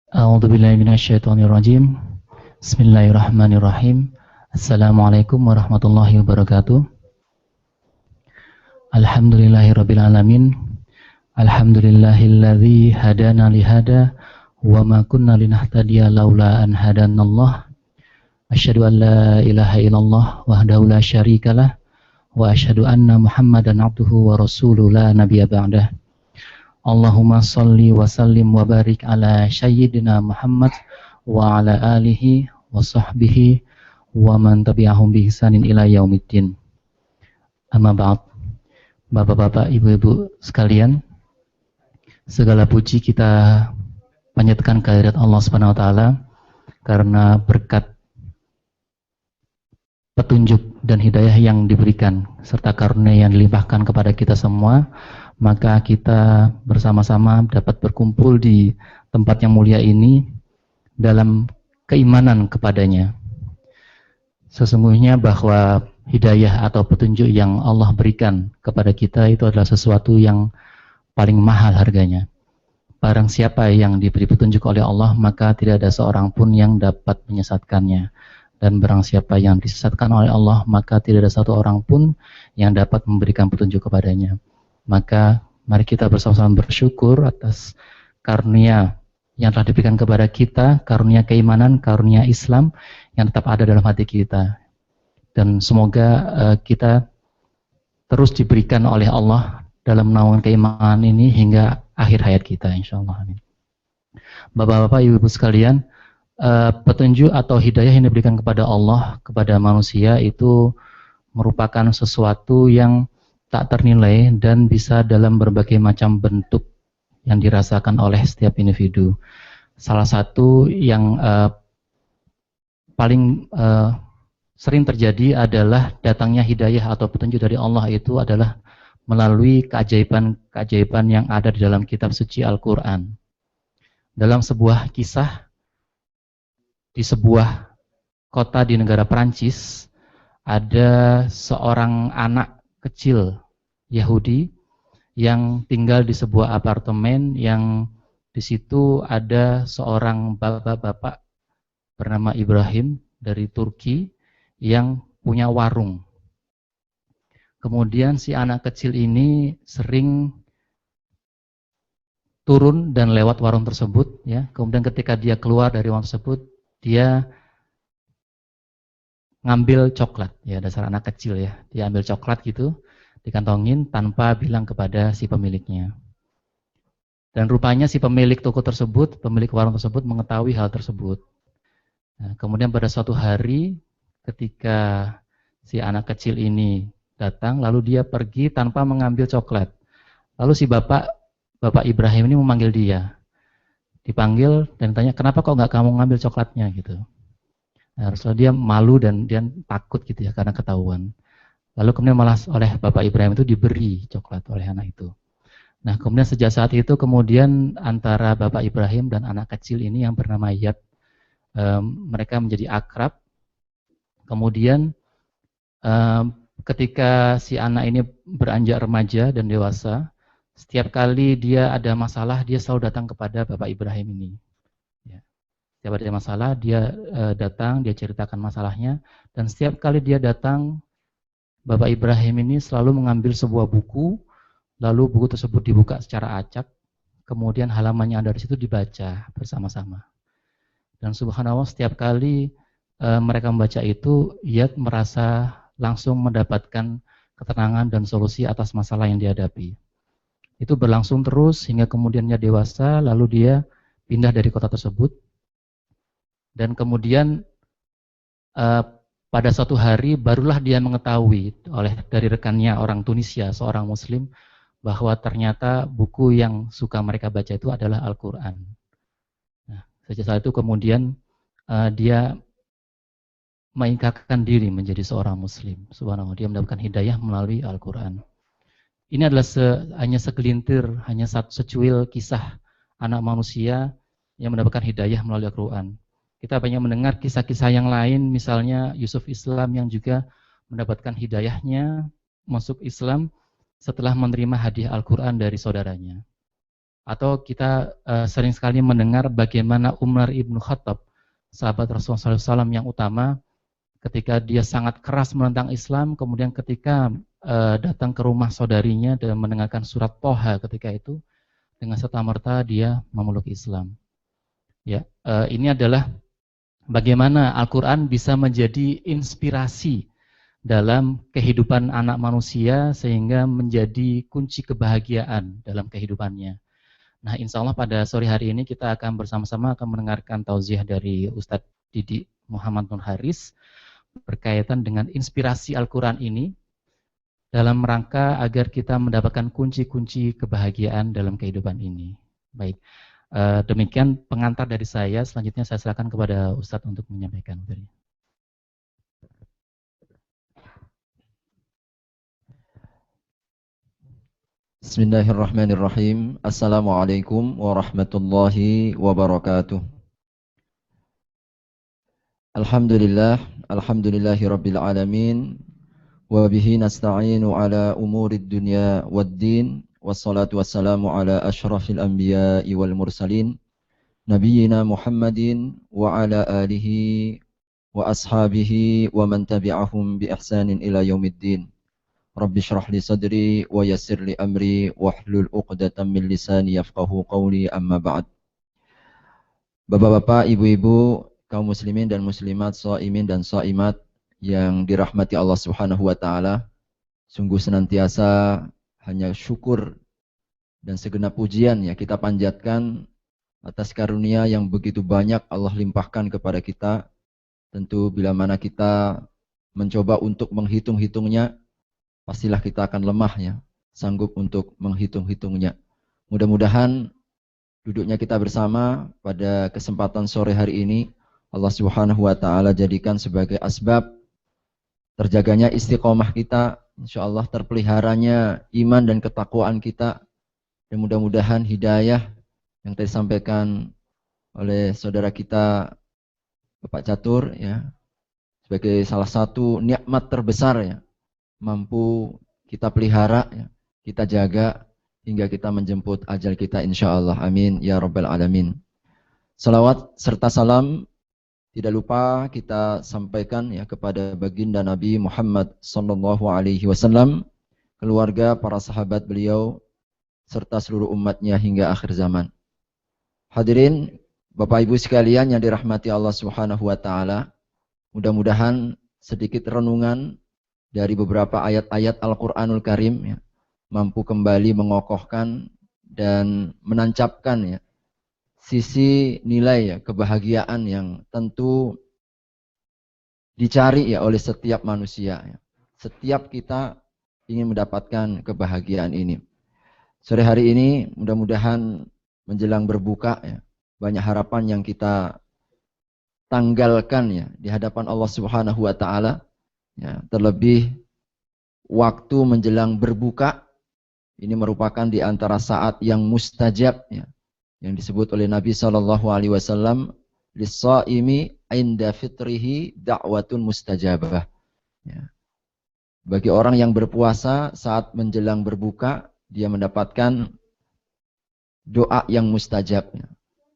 A'udzubillahi minasyaitonirrajim. Bismillahirrahmanirrahim. Assalamualaikum warahmatullahi wabarakatuh. Alhamdulillahirabbil alamin. Alhamdulillahilladzi hadana lihada wa ma kunna linahtadiya laula an hadanallah. Asyhadu an la ilaha illallah wahdahu la syarikalah wa asyhadu anna Muhammadan abduhu wa rasuluhu la nabiyya ba'dah. Allahumma salli wa sallim wa barik ala sayyidina Muhammad wa ala alihi wa sahbihi wa man tabi'ahum bi ihsanin ila yaumiddin. Amma ba'd. Bapak-bapak, ibu-ibu sekalian, segala puji kita panjatkan kehadirat Allah Subhanahu wa taala karena berkat petunjuk dan hidayah yang diberikan serta karunia yang dilimpahkan kepada kita semua, maka kita bersama-sama dapat berkumpul di tempat yang mulia ini dalam keimanan kepadanya. Sesungguhnya bahwa hidayah atau petunjuk yang Allah berikan kepada kita itu adalah sesuatu yang paling mahal harganya. Barang siapa yang diberi petunjuk oleh Allah, maka tidak ada seorang pun yang dapat menyesatkannya. Dan barang siapa yang disesatkan oleh Allah, maka tidak ada satu orang pun yang dapat memberikan petunjuk kepadanya. Maka mari kita bersama-sama bersyukur atas karunia yang telah diberikan kepada kita, karunia keimanan, karunia Islam yang tetap ada dalam hati kita. Dan semoga kita terus diberikan oleh Allah dalam naungan keimanan ini hingga akhir hayat kita, insyaallah. Amin. Bapak-bapak, ibu-ibu sekalian, petunjuk atau hidayah yang diberikan kepada Allah, kepada manusia itu merupakan sesuatu yang tak ternilai dan bisa dalam berbagai macam bentuk yang dirasakan oleh setiap individu. Salah satu yang paling sering terjadi adalah datangnya hidayah atau petunjuk dari Allah itu adalah melalui keajaiban-keajaiban yang ada di dalam kitab suci Al-Quran. Dalam sebuah kisah di sebuah kota di negara Perancis, ada seorang anak kecil Yahudi yang tinggal di sebuah apartemen yang di situ ada seorang bapak-bapak bernama Ibrahim dari Turki yang punya warung. Kemudian si anak kecil ini sering turun dan lewat warung tersebut, ya. Kemudian ketika dia keluar dari warung tersebut, dia ngambil coklat, ya, dasar anak kecil ya. Dia ambil coklat gitu, dikantongin tanpa bilang kepada si pemiliknya. Dan rupanya si pemilik toko tersebut, pemilik warung tersebut mengetahui hal tersebut. Nah, kemudian pada suatu hari ketika si anak kecil ini datang, lalu dia pergi tanpa mengambil coklat. Lalu si Bapak Ibrahim ini memanggil dia. Dipanggil dan tanya, kenapa kok nggak kamu ngambil coklatnya gitu. Nah, Rasulullah dia malu dan dia takut gitu ya karena ketahuan. Lalu kemudian malah oleh Bapak Ibrahim itu diberi coklat oleh anak itu. Nah, kemudian sejak saat itu kemudian antara Bapak Ibrahim dan anak kecil ini yang bernama Yad, mereka menjadi akrab. Kemudian ketika si anak ini beranjak remaja dan dewasa, setiap kali dia ada masalah, dia selalu datang kepada Bapak Ibrahim ini. Ya. Setiap ada masalah, dia datang, dia ceritakan masalahnya. Dan setiap kali dia datang, Bapak Ibrahim ini selalu mengambil sebuah buku, lalu buku tersebut dibuka secara acak, kemudian halaman yang ada di situ dibaca bersama-sama. Dan subhanallah, setiap kali mereka membaca itu, ia merasa langsung mendapatkan ketenangan dan solusi atas masalah yang dihadapi. Itu berlangsung terus hingga kemudiannya dewasa, lalu dia pindah dari kota tersebut. Dan kemudian pada suatu hari barulah dia mengetahui dari rekannya orang Tunisia, seorang muslim, bahwa ternyata buku yang suka mereka baca itu adalah Al-Quran. Nah, sejak saat itu kemudian dia mengikatkan diri menjadi seorang muslim. Subhanallah, dia mendapatkan hidayah melalui Al-Quran. Ini adalah hanya segelintir, hanya secuil kisah anak manusia yang mendapatkan hidayah melalui Al-Quran. Kita banyak mendengar kisah-kisah yang lain, misalnya Yusuf Islam yang juga mendapatkan hidayahnya masuk Islam setelah menerima hadiah Al-Quran dari saudaranya. Atau kita sering sekali mendengar bagaimana Umar ibnu Khattab, sahabat Rasulullah SAW yang utama, ketika dia sangat keras menentang Islam, kemudian ketika datang ke rumah saudarinya dan mendengarkan surat Toha ketika itu, dengan serta-merta dia memeluk Islam. Ya, ini adalah bagaimana Al-Quran bisa menjadi inspirasi dalam kehidupan anak manusia sehingga menjadi kunci kebahagiaan dalam kehidupannya. Nah, insya Allah pada sore hari ini kita akan bersama-sama mendengarkan tausiah dari Ustadz Didi Muhammad Nur Haris berkaitan dengan inspirasi Al-Quran ini dalam rangka agar kita mendapatkan kunci-kunci kebahagiaan dalam kehidupan ini. Baik, demikian pengantar dari saya. Selanjutnya saya silakan kepada Ustadz untuk menyampaikan. Bismillahirrahmanirrahim. Assalamualaikum warahmatullahi wabarakatuh. Alhamdulillahi rabbil alamin. Wa bihi nasta'inu ala umurid dunya waddin. Wassalatu wassalamu ala ashrafil anbiya'i wal mursalin. Nabiyyina Muhammadin wa ala alihi wa ashabihi wa man tabi'ahum bi ihsanin ila yaumiddin. Rabbi syrah li sadri wa yassir li amri wahlul 'uqdatam min lisani yafqahu qawli, amma ba'd. Bapak-bapak, ibu-ibu, kaum muslimin dan muslimat, shaimin dan shaimat yang dirahmati Allah Subhanahu wa taala, sungguh senantiasa hanya syukur dan segenap pujian ya kita panjatkan atas karunia yang begitu banyak Allah limpahkan kepada kita. Tentu bila mana kita mencoba untuk menghitung-hitungnya, pastilah kita akan lemah ya, sanggup untuk menghitung-hitungnya. Mudah-mudahan duduknya kita bersama pada kesempatan sore hari ini, Allah Subhanahu wa taala jadikan sebagai asbab terjaganya istiqomah kita, insyaallah terpeliharanya iman dan ketakwaan kita, dan mudah-mudahan hidayah yang tadi disampaikan oleh saudara kita Bapak Catur ya, sebagai salah satu nikmat terbesar ya, mampu kita pelihara, ya, kita jaga hingga kita menjemput ajal kita insyaallah. Amin ya rabbal alamin. Salawat serta salam tidak lupa kita sampaikan ya kepada baginda Nabi Muhammad sallallahu alaihi wasallam, keluarga, para sahabat beliau serta seluruh umatnya hingga akhir zaman. Hadirin Bapak Ibu sekalian yang dirahmati Allah Subhanahu wa taala, mudah-mudahan sedikit renungan dari beberapa ayat-ayat Al-Quranul Karim ya, mampu kembali mengokohkan dan menancapkan ya, sisi nilai ya, kebahagiaan yang tentu dicari ya oleh setiap manusia ya. Setiap kita ingin mendapatkan kebahagiaan ini. Sore hari ini mudah-mudahan menjelang berbuka ya, banyak harapan yang kita tanggalkan ya di hadapan Allah Subhanahu wa taala. Ya, terlebih waktu menjelang berbuka ini merupakan di antara saat yang mustajab ya, yang disebut oleh Nabi sallallahu alaihi wasallam, lis-shaimi 'inda fitrihi da'watun mustajabah. Ya. Bagi orang yang berpuasa saat menjelang berbuka, dia mendapatkan doa yang mustajab. Ya.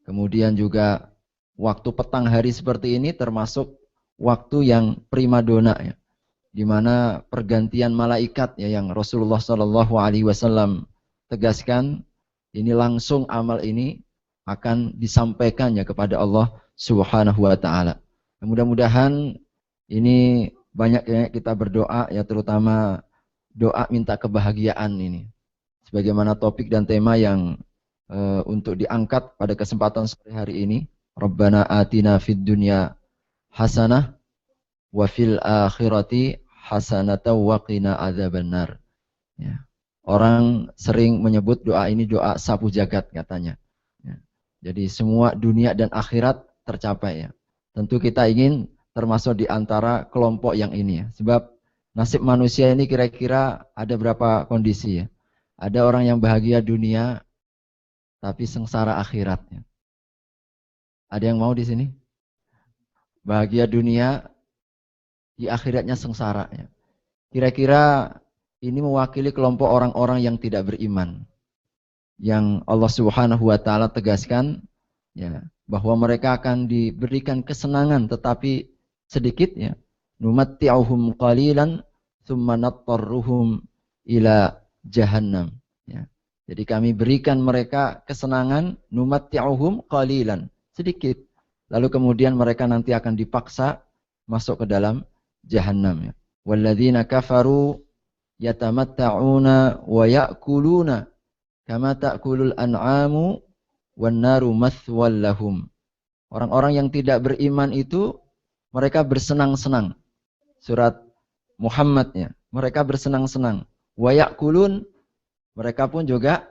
Kemudian juga waktu petang hari seperti ini termasuk waktu yang primadona ya, di mana pergantian malaikat ya, yang Rasulullah Shallallahu Alaihi Wasallam tegaskan, ini langsung amal ini akan disampaikan ya kepada Allah Subhanahu Wa Taala. Mudah-mudahan ini banyak ya kita berdoa ya, terutama doa minta kebahagiaan ini, sebagaimana topik dan tema yang untuk diangkat pada kesempatan sore hari ini. Rabbana atina fid dunya hasanah wa fil akhirati hasanatan wa qina adzabannar. Ya. Orang sering menyebut doa ini doa sapu jagat katanya. Ya. Jadi semua dunia dan akhirat tercapai ya. Tentu kita ingin termasuk di antara kelompok yang ini ya. Sebab nasib manusia ini kira-kira ada berapa kondisi ya. Ada orang yang bahagia dunia tapi sengsara akhiratnya. Ada yang mau di sini? Bahagia dunia, di akhiratnya sengsara. Ya. Kira-kira ini mewakili kelompok orang-orang yang tidak beriman. yang Allah Subhanahu wa taala tegaskan ya, bahwa mereka akan diberikan kesenangan tetapi sedikit ya. Numatti'uhum qalilan tsumma nattarruhum ila jahannam ya. Jadi kami berikan mereka kesenangan, numatti'uhum qalilan, sedikit. Lalu kemudian mereka nanti akan dipaksa masuk ke dalam jahannam ya. Walladzina kafaru yatamatta'una wa ya'kuluna kama ta'kulul an'amu wan naru mathwal lahum. Orang-orang yang tidak beriman itu mereka bersenang-senang. Surat Muhammad ya. Mereka bersenang-senang. Wa ya'kulun, mereka pun juga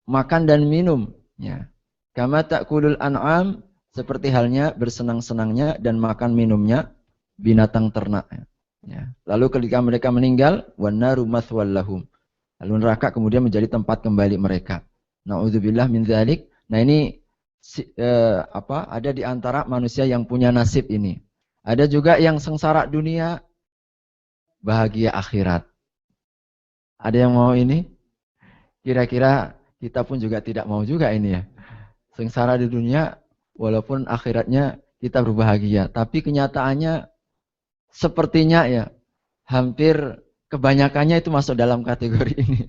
makan dan minum ya. Kama ta'kulul an'am, seperti halnya bersenang-senangnya dan makan minumnya binatang ternak ya. Ya. Lalu ketika mereka meninggal, wan naru mathwal lahum. Lalu neraka kemudian menjadi tempat kembali mereka. Na'udzubillah min dzalik. Nah ini ada di antara manusia yang punya nasib ini. Ada juga yang sengsara dunia, bahagia akhirat. Ada yang mau ini? Kira-kira kita pun juga tidak mau juga ini ya. Sengsara di dunia, walaupun akhiratnya kita berbahagia. Tapi kenyataannya sepertinya ya, hampir kebanyakannya itu masuk dalam kategori ini.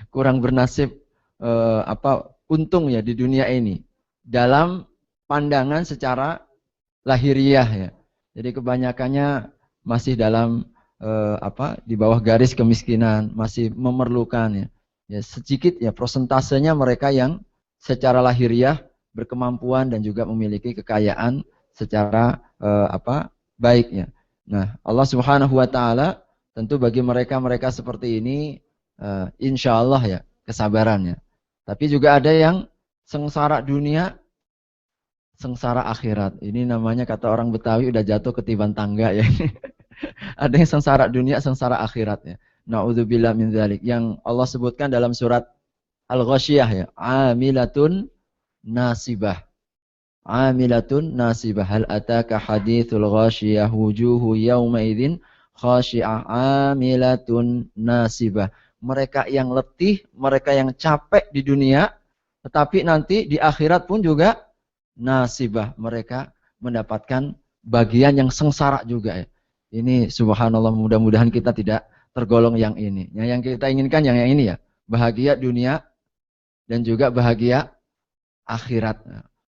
Kurang bernasib, untung ya di dunia ini. Dalam pandangan secara lahiriah ya. Jadi kebanyakannya masih dalam di bawah garis kemiskinan, masih memerlukan ya. Ya sedikit ya prosentasenya mereka yang secara lahiriah berkemampuan dan juga memiliki kekayaan secara baik ya. Nah, Allah Subhanahu wa taala tentu bagi mereka seperti ini insya Allah ya kesabarannya. Tapi juga ada yang sengsara dunia, sengsara akhirat. Ini namanya kata orang Betawi udah jatuh ketiban tangga ya. Ada yang sengsara dunia, sengsara akhirat ya. Na'udzubillah min dzalik. Yang Allah sebutkan dalam surat Al-Ghasyiyah ya. Amilatun nasibah. Amilatun nasibah. Hal ataka hadithul ghasyiyah wujuhu yawma idzin khashi'ah amilatun nasibah. Mereka yang letih, mereka yang capek di dunia, tetapi nanti di akhirat pun juga nasibah. Mereka mendapatkan bagian yang sengsara juga ya. Ini subhanallah, mudah-mudahan kita tidak tergolong yang ini. Yang kita inginkan yang ini ya. Bahagia dunia dan juga bahagia akhirat.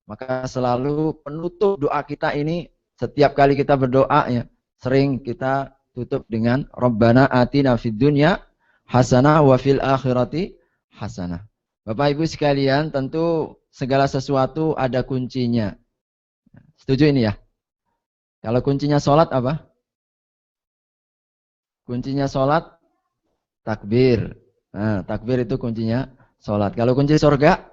Maka selalu penutup doa kita ini, setiap kali kita berdoa ya, sering kita tutup dengan Rabbana atina fid dunya hasanah wa fil akhirati hasanah. Bapak Ibu sekalian, tentu segala sesuatu ada kuncinya. Setuju ini ya? Kalau kuncinya sholat apa? Kuncinya sholat, takbir. Nah, takbir itu kuncinya sholat. Kalau kunci surga,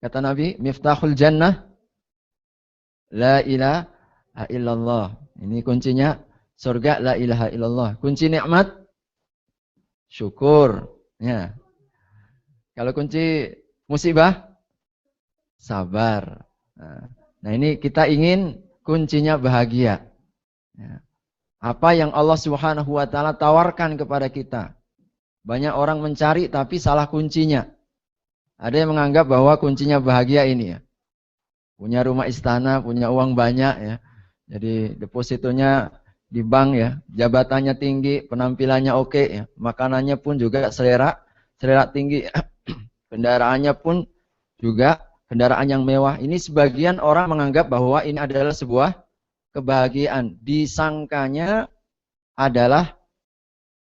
kata Nabi, miftahul jannah, la ilaha illallah. Ini kuncinya surga, la ilaha illallah. Kunci nikmat, syukur. Ya. Kalau kunci musibah, sabar. Nah ini kita ingin kuncinya bahagia. Ya. Apa yang Allah Subhanahu wa taala tawarkan kepada kita. Banyak orang mencari tapi salah kuncinya. Ada yang menganggap bahwa kuncinya bahagia ini ya. Punya rumah istana, punya uang banyak ya. Jadi depositonya di bank ya, jabatannya tinggi, penampilannya oke ya. Makanannya pun juga selera tinggi. Kendaraannya pun juga kendaraan yang mewah. Ini sebagian orang menganggap bahwa ini adalah sebuah kebahagiaan. Disangkanya adalah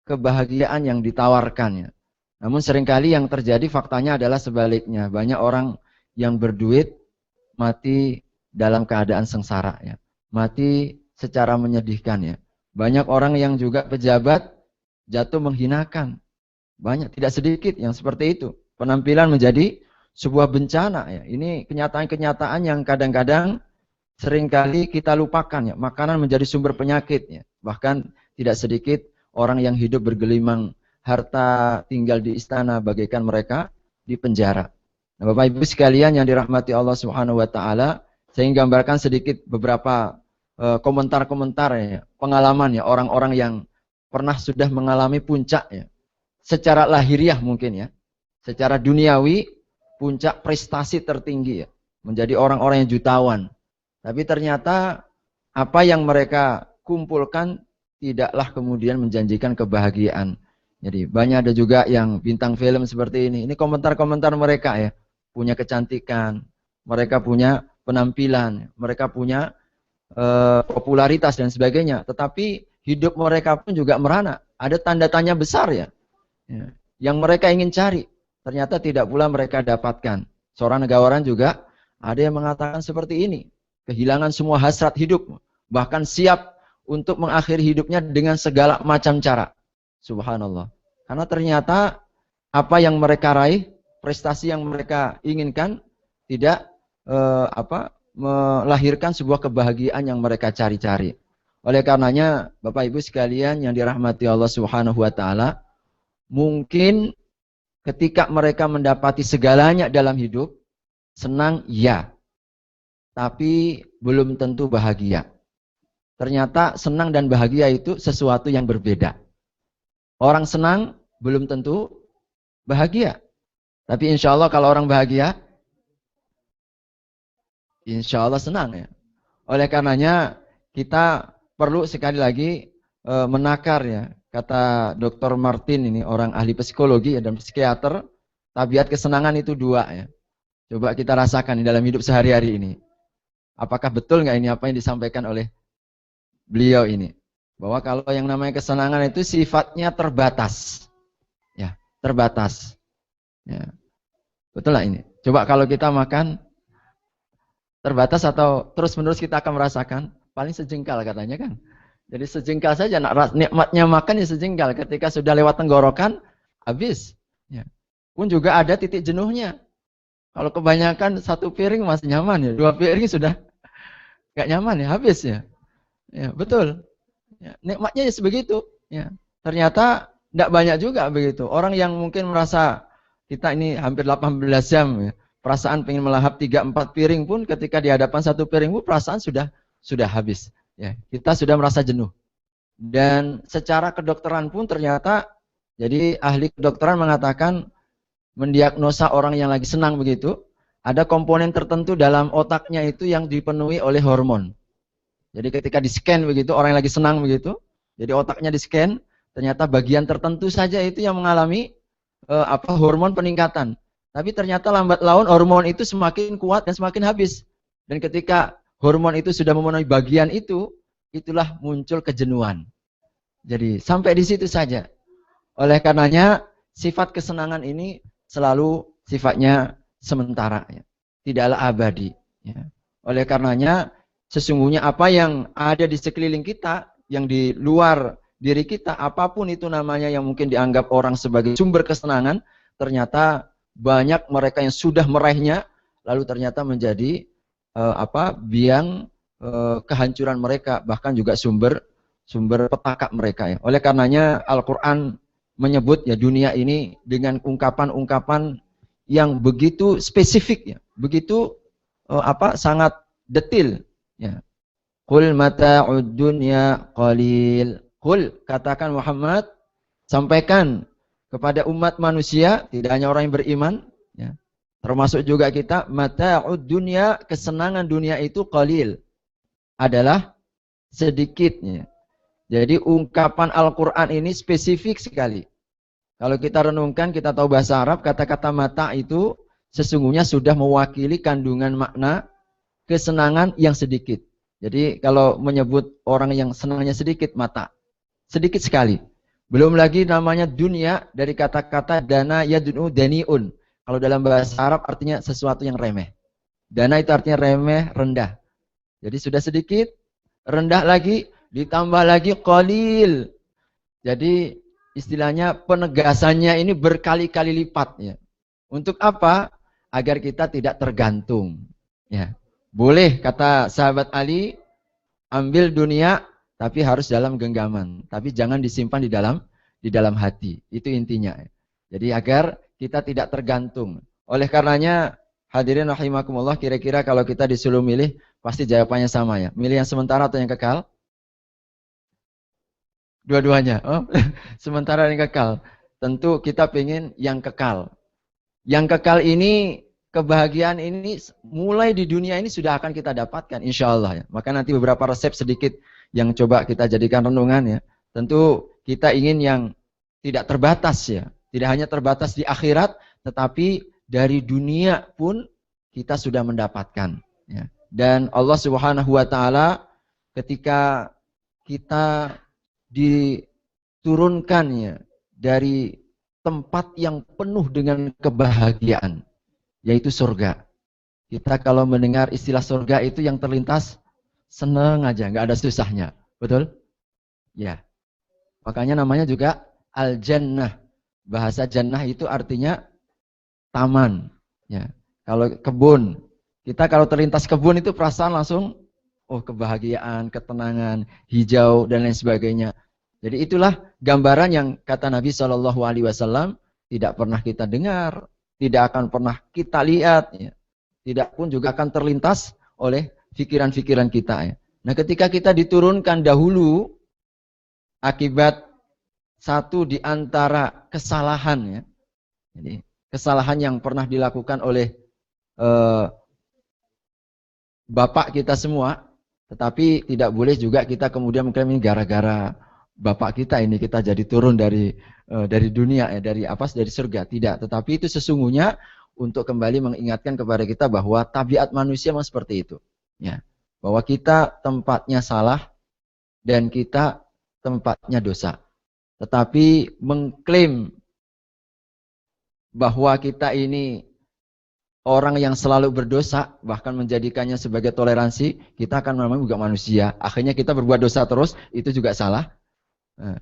kebahagiaan yang ditawarkannya. Namun seringkali yang terjadi faktanya adalah sebaliknya. Banyak orang yang berduit mati dalam keadaan sengsara ya. Mati secara menyedihkan ya. Banyak orang yang juga pejabat jatuh menghinakan. Banyak, tidak sedikit yang seperti itu. Penampilan menjadi sebuah bencana ya. Ini kenyataan-kenyataan yang kadang-kadang seringkali kita lupakan ya. Makanan menjadi sumber penyakit ya. Bahkan tidak sedikit orang yang hidup bergelimang harta, tinggal di istana bagaikan mereka di penjara. Nah, Bapak Ibu sekalian yang dirahmati Allah Subhanahu wa taala, saya ingin gambarkan sedikit beberapa komentar-komentar ya, pengalaman ya orang-orang yang pernah sudah mengalami puncak ya. Secara lahiriah mungkin ya. Secara duniawi, puncak prestasi tertinggi ya. Menjadi orang-orang yang jutawan. Tapi ternyata apa yang mereka kumpulkan tidaklah kemudian menjanjikan kebahagiaan. Jadi banyak ada juga yang bintang film seperti ini. Ini komentar-komentar mereka ya. Punya kecantikan, mereka punya penampilan, mereka punya popularitas dan sebagainya. Tetapi hidup mereka pun juga merana. Ada tanda tanya besar ya. Yang mereka ingin cari. Ternyata tidak pula mereka dapatkan. Seorang negawaran juga ada yang mengatakan seperti ini. Kehilangan semua hasrat hidup. Bahkan siap untuk mengakhiri hidupnya dengan segala macam cara. Subhanallah. Karena ternyata apa yang mereka raih, prestasi yang mereka inginkan tidak melahirkan sebuah kebahagiaan yang mereka cari-cari. Oleh karenanya, Bapak Ibu sekalian yang dirahmati Allah Subhanahu wa taala, mungkin ketika mereka mendapati segalanya dalam hidup, senang ya. Tapi belum tentu bahagia. Ternyata senang dan bahagia itu sesuatu yang berbeda. Orang senang belum tentu bahagia. Tapi insya Allah kalau orang bahagia, insya Allah senang ya. Oleh karenanya kita perlu sekali lagi menakar ya. Kata Dr. Martin ini orang ahli psikologi dan psikiater, tabiat kesenangan itu dua ya. Coba kita rasakan di dalam hidup sehari-hari ini. Apakah betul nggak ini apa yang disampaikan oleh beliau ini? Bahwa kalau yang namanya kesenangan itu sifatnya terbatas. Ya, terbatas. Ya. Betul lah ini. Coba kalau kita makan terbatas atau terus-menerus kita akan merasakan, paling sejengkal katanya kan. Jadi sejengkal saja, nikmatnya makan ya sejengkal. Ketika sudah lewat tenggorokan, habis. Ya. Pun juga ada titik jenuhnya. Kalau kebanyakan satu piring masih nyaman ya, dua piring sudah gak nyaman ya, habis ya. Ya, betul. Ya, nikmatnya ya sebegitu. Ya. Ternyata tidak banyak juga begitu. Orang yang mungkin merasa kita ini hampir 18 jam ya, perasaan pengen melahap 3-4 piring pun ketika di hadapan satu piring pun perasaan sudah habis. Ya, kita sudah merasa jenuh. Dan secara kedokteran pun ternyata, jadi ahli kedokteran mengatakan mendiagnosa orang yang lagi senang begitu, ada komponen tertentu dalam otaknya itu yang dipenuhi oleh hormon. Jadi ketika di-scan begitu, orang yang lagi senang begitu, jadi otaknya di-scan, ternyata bagian tertentu saja itu yang mengalami hormon peningkatan. Tapi ternyata lambat laun hormon itu semakin kuat dan semakin habis. Dan ketika hormon itu sudah memenuhi bagian itu, itulah muncul kejenuhan. Jadi sampai di situ saja. Oleh karenanya sifat kesenangan ini selalu sifatnya sementara, ya. Tidaklah abadi. Ya. Oleh karenanya sesungguhnya apa yang ada di sekeliling kita, yang di luar diri kita, apapun itu namanya yang mungkin dianggap orang sebagai sumber kesenangan, ternyata banyak mereka yang sudah meraihnya, lalu ternyata menjadi biang kehancuran mereka, bahkan juga sumber petaka mereka. Ya. Oleh karenanya Al-Quran menyebut ya dunia ini dengan ungkapan-ungkapan yang begitu spesifik, ya, begitu sangat detil. Ya. Qul mata'ud dunya qalil. Qul, katakan Muhammad, sampaikan kepada umat manusia, tidak hanya orang yang beriman, ya, termasuk juga kita, mata'ud dunya, kesenangan dunia itu qalil, adalah sedikitnya. Jadi ungkapan Al-Quran ini spesifik sekali. Kalau kita renungkan, kita tahu bahasa Arab, kata-kata mata itu sesungguhnya sudah mewakili kandungan makna kesenangan yang sedikit. Jadi kalau menyebut orang yang senangnya sedikit, mata. Sedikit sekali. Belum lagi namanya dunia dari kata-kata dana yadunu daniun. Kalau dalam bahasa Arab artinya sesuatu yang remeh. Dana itu artinya remeh, rendah. Jadi sudah sedikit, rendah lagi, ditambah lagi qalil. Jadi istilahnya penegasannya ini berkali-kali lipat. Ya. Untuk apa? Agar kita tidak tergantung. Ya. Boleh kata sahabat Ali, ambil dunia tapi harus dalam genggaman, tapi jangan disimpan di dalam hati. Itu intinya. Jadi agar kita tidak tergantung. Oleh karenanya hadirin rahimakumullah, kira-kira kalau kita disuruh milih pasti jawabannya sama ya. Milih yang sementara atau yang kekal? Dua-duanya. Oh, sementara yang kekal. Tentu kita pengen yang kekal. Yang kekal ini, kebahagiaan ini mulai di dunia ini sudah akan kita dapatkan insya Allah ya. Maka nanti beberapa resep sedikit yang coba kita jadikan renungan ya. Tentu kita ingin yang tidak terbatas ya. Tidak hanya terbatas di akhirat, tetapi dari dunia pun kita sudah mendapatkan ya. Dan Allah Subhanahu wa taala ketika kita diturunkannya dari tempat yang penuh dengan kebahagiaan, yaitu surga. Kita kalau mendengar istilah surga itu yang terlintas seneng aja, nggak ada susahnya. Betul? Ya. Makanya namanya juga al-jannah. Bahasa jannah itu artinya taman. Ya. Kalau kebun, kita kalau terlintas kebun itu perasaan langsung, oh kebahagiaan, ketenangan, hijau dan lain sebagainya. Jadi itulah gambaran yang kata Nabi Shallallahu Alaihi Wasallam tidak pernah kita dengar, tidak akan pernah kita lihat, ya. Tidak pun juga akan terlintas oleh pikiran-pikiran kita. Ya. Nah, ketika kita diturunkan dahulu akibat satu di antara kesalahan, ya. Jadi kesalahan yang pernah dilakukan oleh bapak kita semua, tetapi tidak boleh juga kita kemudian mengklaim ini gara-gara bapak kita ini kita jadi turun dari dunia ya, dari surga. Tidak, tetapi itu sesungguhnya untuk kembali mengingatkan kepada kita bahwa tabiat manusia memang seperti itu ya, bahwa kita tempatnya salah dan kita tempatnya dosa. Tetapi mengklaim bahwa kita ini orang yang selalu berdosa, bahkan menjadikannya sebagai toleransi, kita akan memang juga manusia. Akhirnya kita berbuat dosa terus, itu juga salah.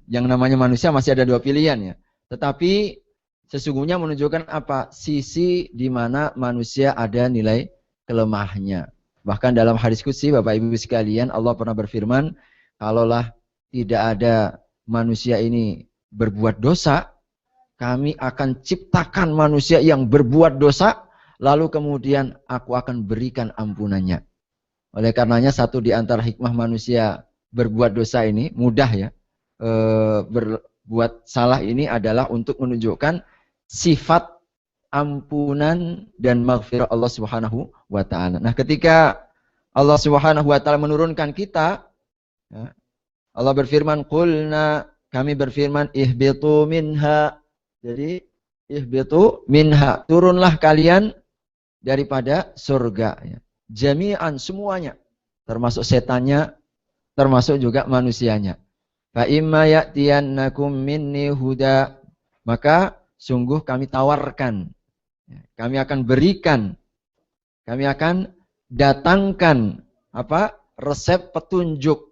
Yang namanya manusia masih ada dua pilihan ya. Tetapi sesungguhnya menunjukkan apa? Sisi di mana manusia ada nilai kelemahnya. Bahkan dalam hadis qudsi Bapak Ibu sekalian, Allah pernah berfirman, kalaulah tidak ada manusia ini berbuat dosa, kami akan ciptakan manusia yang berbuat dosa, lalu kemudian aku akan berikan ampunannya. Oleh karenanya satu di antara hikmah manusia berbuat dosa ini mudah ya. Berbuat salah ini adalah untuk menunjukkan sifat ampunan dan maghfirah Allah Subhanahu wa taala. Nah, ketika Allah Subhanahu wa taala menurunkan kita, ya, Allah berfirman, "Qulna," kami berfirman, "ihbitu minha." Jadi, ihbitu minha, turunlah kalian daripada surga ya. Jami'an semuanya, termasuk setannya, termasuk juga manusianya. Fa imma ya'tiyannakum minni huda, maka sungguh kami tawarkan, kami akan berikan, kami akan datangkan apa? Resep petunjuk.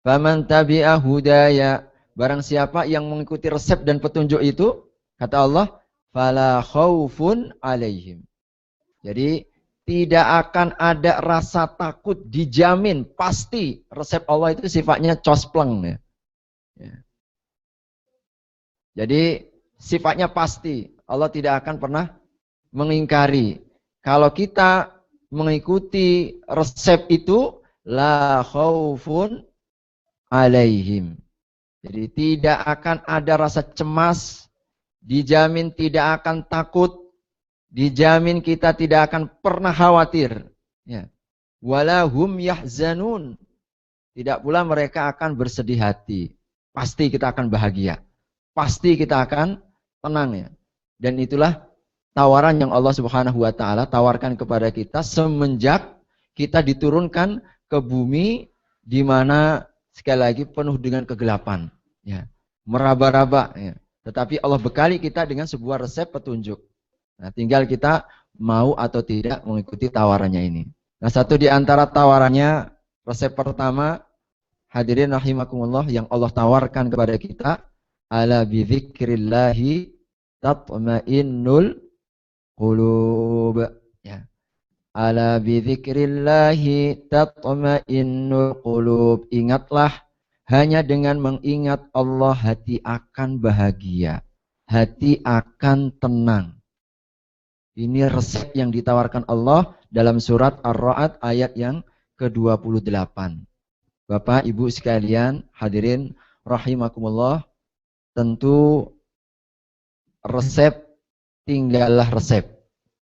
Faman tabi'a hudaya, barang siapa yang mengikuti resep dan petunjuk itu, kata Allah, fala khaufun alaihim. Jadi tidak akan ada rasa takut, dijamin, pasti resep Allah itu sifatnya cospleng ya. Ya. Jadi sifatnya pasti, Allah tidak akan pernah mengingkari. Kalau kita mengikuti resep itu, la khaufun alaihim. Jadi tidak akan ada rasa cemas, dijamin tidak akan takut, dijamin kita tidak akan pernah khawatir. Ya. Walahum yahzanun. Tidak pula mereka akan bersedih hati. Pasti kita akan bahagia. Pasti kita akan tenang ya. Dan itulah tawaran yang Allah Subhanahu wa taala tawarkan kepada kita semenjak kita diturunkan ke bumi di mana sekali lagi penuh dengan kegelapan ya. Meraba-raba ya. Tetapi Allah bekali kita dengan sebuah resep petunjuk. Nah, tinggal kita mau atau tidak mengikuti tawarannya ini. Nah, satu di antara tawarannya, resep pertama, hadirin rahimakumullah, yang Allah tawarkan kepada kita, ala bidzikrillahi tatma'innul qulub. Ya. Ala bidzikrillahi tatma'innul qulub. Ingatlah, hanya dengan mengingat Allah hati akan bahagia, hati akan tenang. Ini resep yang ditawarkan Allah dalam surat Ar-Ra'd ayat yang ke-28. Bapak, Ibu sekalian, hadirin rahimakumullah, tentu resep tinggallah resep.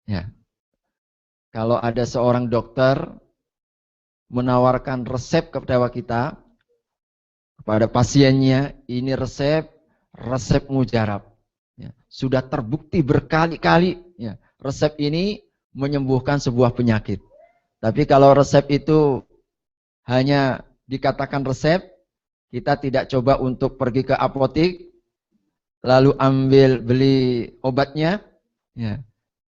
Ya. Kalau ada seorang dokter menawarkan resep kepada kita, kepada pasiennya, ini resep mujarab. Ya. Sudah terbukti berkali-kali, ya, resep ini menyembuhkan sebuah penyakit. Tapi kalau resep itu hanya dikatakan resep, kita tidak coba untuk pergi ke apotik, lalu beli obatnya, ya.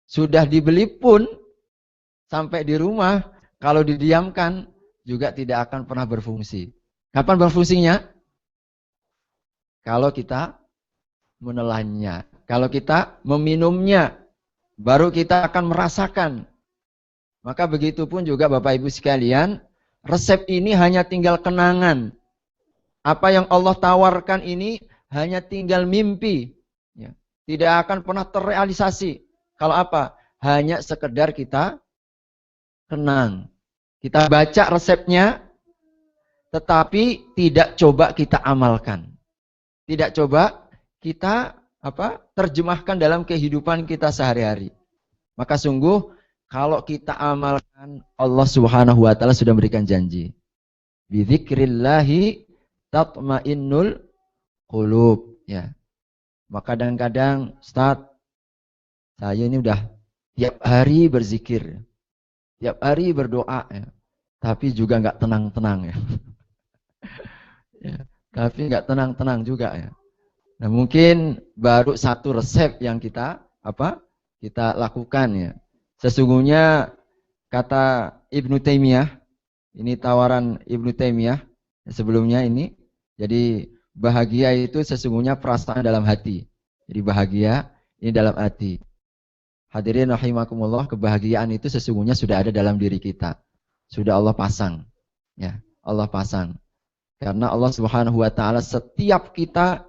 Sudah dibeli pun, sampai di rumah, kalau didiamkan, juga tidak akan pernah berfungsi. Kapan berfungsinya? Kalau kita menelannya. Kalau kita meminumnya, baru kita akan merasakan. Maka begitu pun juga Bapak Ibu sekalian, resep ini hanya tinggal kenangan. Apa yang Allah tawarkan ini hanya tinggal mimpi. Ya. Tidak akan pernah terrealisasi. Kalau apa? Hanya sekedar kita kenang. Kita baca resepnya, tetapi tidak coba kita amalkan. Tidak coba kita terjemahkan dalam kehidupan kita sehari-hari. Maka sungguh kalau kita amalkan, Allah Subhanahu wa taala sudah memberikan janji. Bidzikrillahi tatmainnul qulub, ya. Maka kadang-kadang, Ustaz, saya ini udah tiap hari berzikir, tiap hari berdoa, ya. Tapi juga nggak tenang-tenang, ya. Ya. Tapi nggak tenang-tenang juga, ya. Nah, mungkin baru satu resep yang kita lakukan, ya. Sesungguhnya kata Ibnu Taimiyah, ini tawaran Ibnu Taimiyah sebelumnya ini, jadi bahagia itu sesungguhnya perasaan dalam hati. Jadi bahagia ini dalam hati. Hadirin rahimakumullah, kebahagiaan itu sesungguhnya sudah ada dalam diri kita. Sudah Allah pasang. Ya, Allah pasang. Karena Allah Subhanahu wa taala setiap kita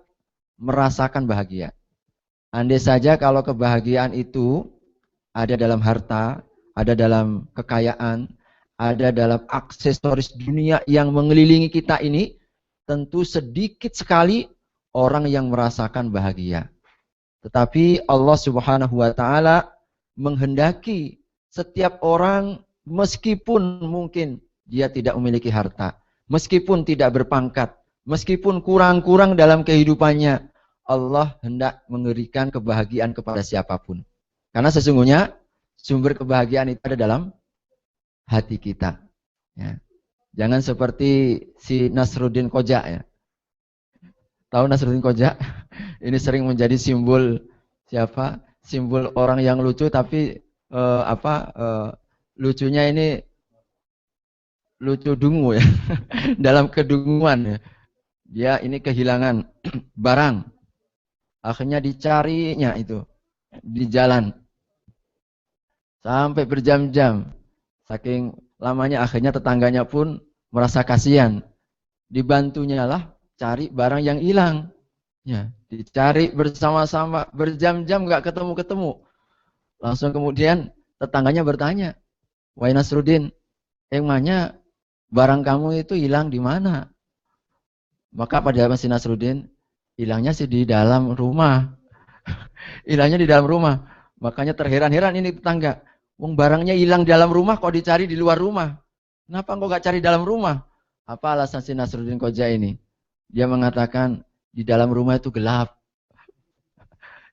merasakan bahagia. Andai saja kalau kebahagiaan itu ada dalam harta, ada dalam kekayaan, ada dalam aksesoris dunia yang mengelilingi kita ini, tentu sedikit sekali orang yang merasakan bahagia. Tetapi Allah Subhanahu wa taala menghendaki setiap orang, meskipun mungkin dia tidak memiliki harta, meskipun tidak berpangkat, meskipun kurang-kurang dalam kehidupannya, Allah hendak memberikan kebahagiaan kepada siapapun. Karena sesungguhnya sumber kebahagiaan itu ada dalam hati kita. Ya. Jangan seperti si Nasruddin Koja, ya. Tahu Nasruddin Koja? Ini sering menjadi simbol siapa? Simbol orang yang lucu, tapi lucunya ini lucu dungu, ya. Dalam kedunguan, ya. Dia ini kehilangan barang. Akhirnya dicarinya itu di jalan. Sampai berjam-jam. Saking lamanya akhirnya tetangganya pun merasa kasihan. Dibantunya lah cari barang yang hilang. Ya, dicari bersama-sama berjam-jam nggak ketemu-ketemu. Langsung kemudian tetangganya bertanya, "Wahai Nasruddin, emangnya barang kamu itu hilang di mana?" Maka pada si Nasruddin, hilangnya sih di dalam rumah. Hilangnya di dalam rumah. Makanya terheran-heran ini tetangga. Wong barangnya hilang di dalam rumah kok dicari di luar rumah. Kenapa kok gak cari dalam rumah? Apa alasan si Nasruddin Koja ini? Dia mengatakan di dalam rumah itu gelap.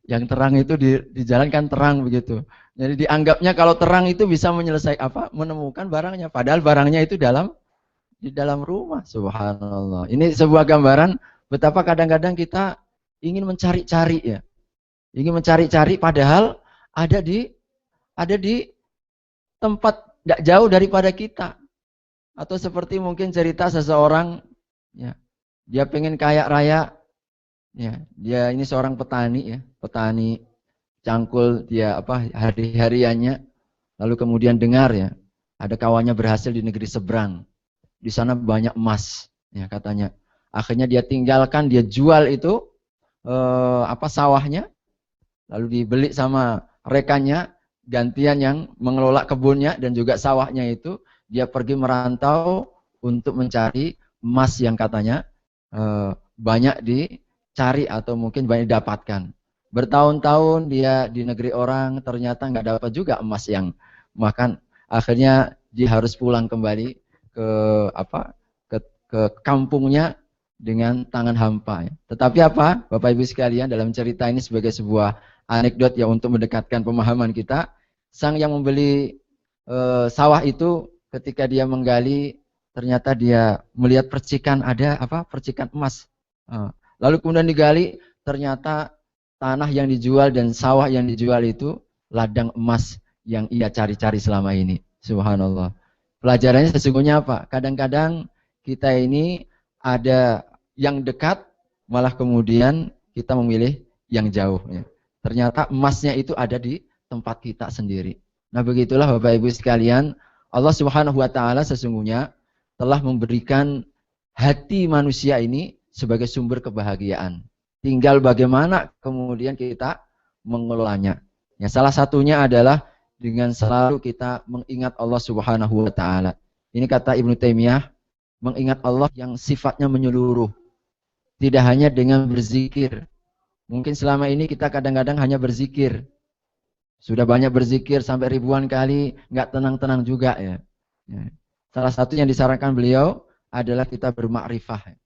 Yang terang itu di jalan kan terang begitu. Jadi dianggapnya kalau terang itu bisa menemukan barangnya. Padahal barangnya itu di dalam rumah. Subhanallah. Ini sebuah gambaran betapa kadang-kadang kita ingin mencari-cari, ya. Ingin mencari-cari padahal ada di tempat tidak jauh daripada kita. Atau seperti mungkin cerita seseorang, ya, dia pengen kaya raya, ya, dia ini seorang petani, ya, petani cangkul dia hari-hariannya, lalu kemudian dengar, ya, ada kawannya berhasil di negeri seberang, di sana banyak emas, ya, katanya. Akhirnya dia tinggalkan, dia jual itu sawahnya, lalu dibeli sama rekannya, gantian yang mengelola kebunnya dan juga sawahnya itu, dia pergi merantau untuk mencari emas yang katanya banyak dicari atau mungkin banyak didapatkan. Bertahun-tahun dia di negeri orang, ternyata nggak dapat juga emas yang makan. Akhirnya dia harus pulang kembali ke apa? Ke kampungnya dengan tangan hampa. Ya. Tetapi apa, Bapak Ibu sekalian, dalam cerita ini sebagai sebuah anekdot ya untuk mendekatkan pemahaman kita, sang yang membeli sawah itu ketika dia menggali, ternyata dia melihat percikan ada apa? Percikan emas. Lalu kemudian digali, ternyata tanah yang dijual dan sawah yang dijual itu ladang emas yang ia cari-cari selama ini. Subhanallah. Pelajarannya sesungguhnya apa? Kadang-kadang kita ini ada yang dekat, malah kemudian kita memilih yang jauh. Ya. Ternyata emasnya itu ada di tempat kita sendiri. Nah begitulah Bapak Ibu sekalian, Allah Subhanahu wa Ta'ala sesungguhnya telah memberikan hati manusia ini sebagai sumber kebahagiaan. Tinggal bagaimana kemudian kita mengelolanya. Ya, salah satunya adalah dengan selalu kita mengingat Allah Subhanahu wa Ta'ala. Ini kata Ibnu Taimiyah, mengingat Allah yang sifatnya menyeluruh. Tidak hanya dengan berzikir. Mungkin selama ini kita kadang-kadang hanya berzikir. Sudah banyak berzikir sampai ribuan kali, nggak tenang-tenang juga ya. Salah satu yang disarankan beliau adalah kita bermakrifah.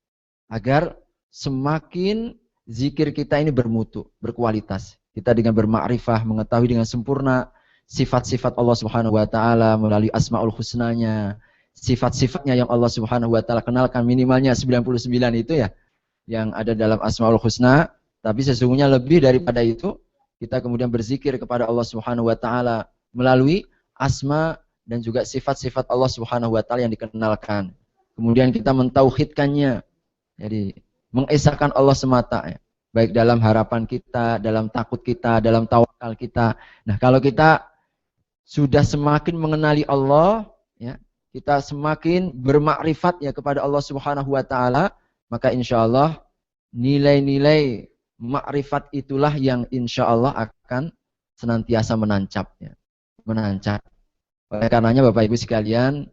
Agar semakin zikir kita ini bermutu, berkualitas. Kita dengan bermakrifah, mengetahui dengan sempurna sifat-sifat Allah Subhanahu wa Ta'ala melalui Asmaul Husnanya, sifat-sifatnya yang Allah Subhanahu wa Ta'ala kenalkan, minimalnya 99 itu ya yang ada dalam Asmaul Husna. Tapi sesungguhnya lebih daripada itu, kita kemudian berzikir kepada Allah Subhanahu wa Ta'ala melalui asma dan juga sifat-sifat Allah Subhanahu wa Ta'ala yang dikenalkan. Kemudian kita mentauhidkannya. Jadi mengesahkan Allah semata ya. Baik dalam harapan kita, dalam takut kita, dalam tawakal kita. Nah, kalau kita sudah semakin mengenali Allah, ya, kita semakin bermakrifat ya kepada Allah Subhanahu wa Ta'ala, maka insya Allah nilai-nilai makrifat itulah yang insya Allah akan senantiasa menancap ya. Menancap. Oleh karenanya Bapak Ibu sekalian,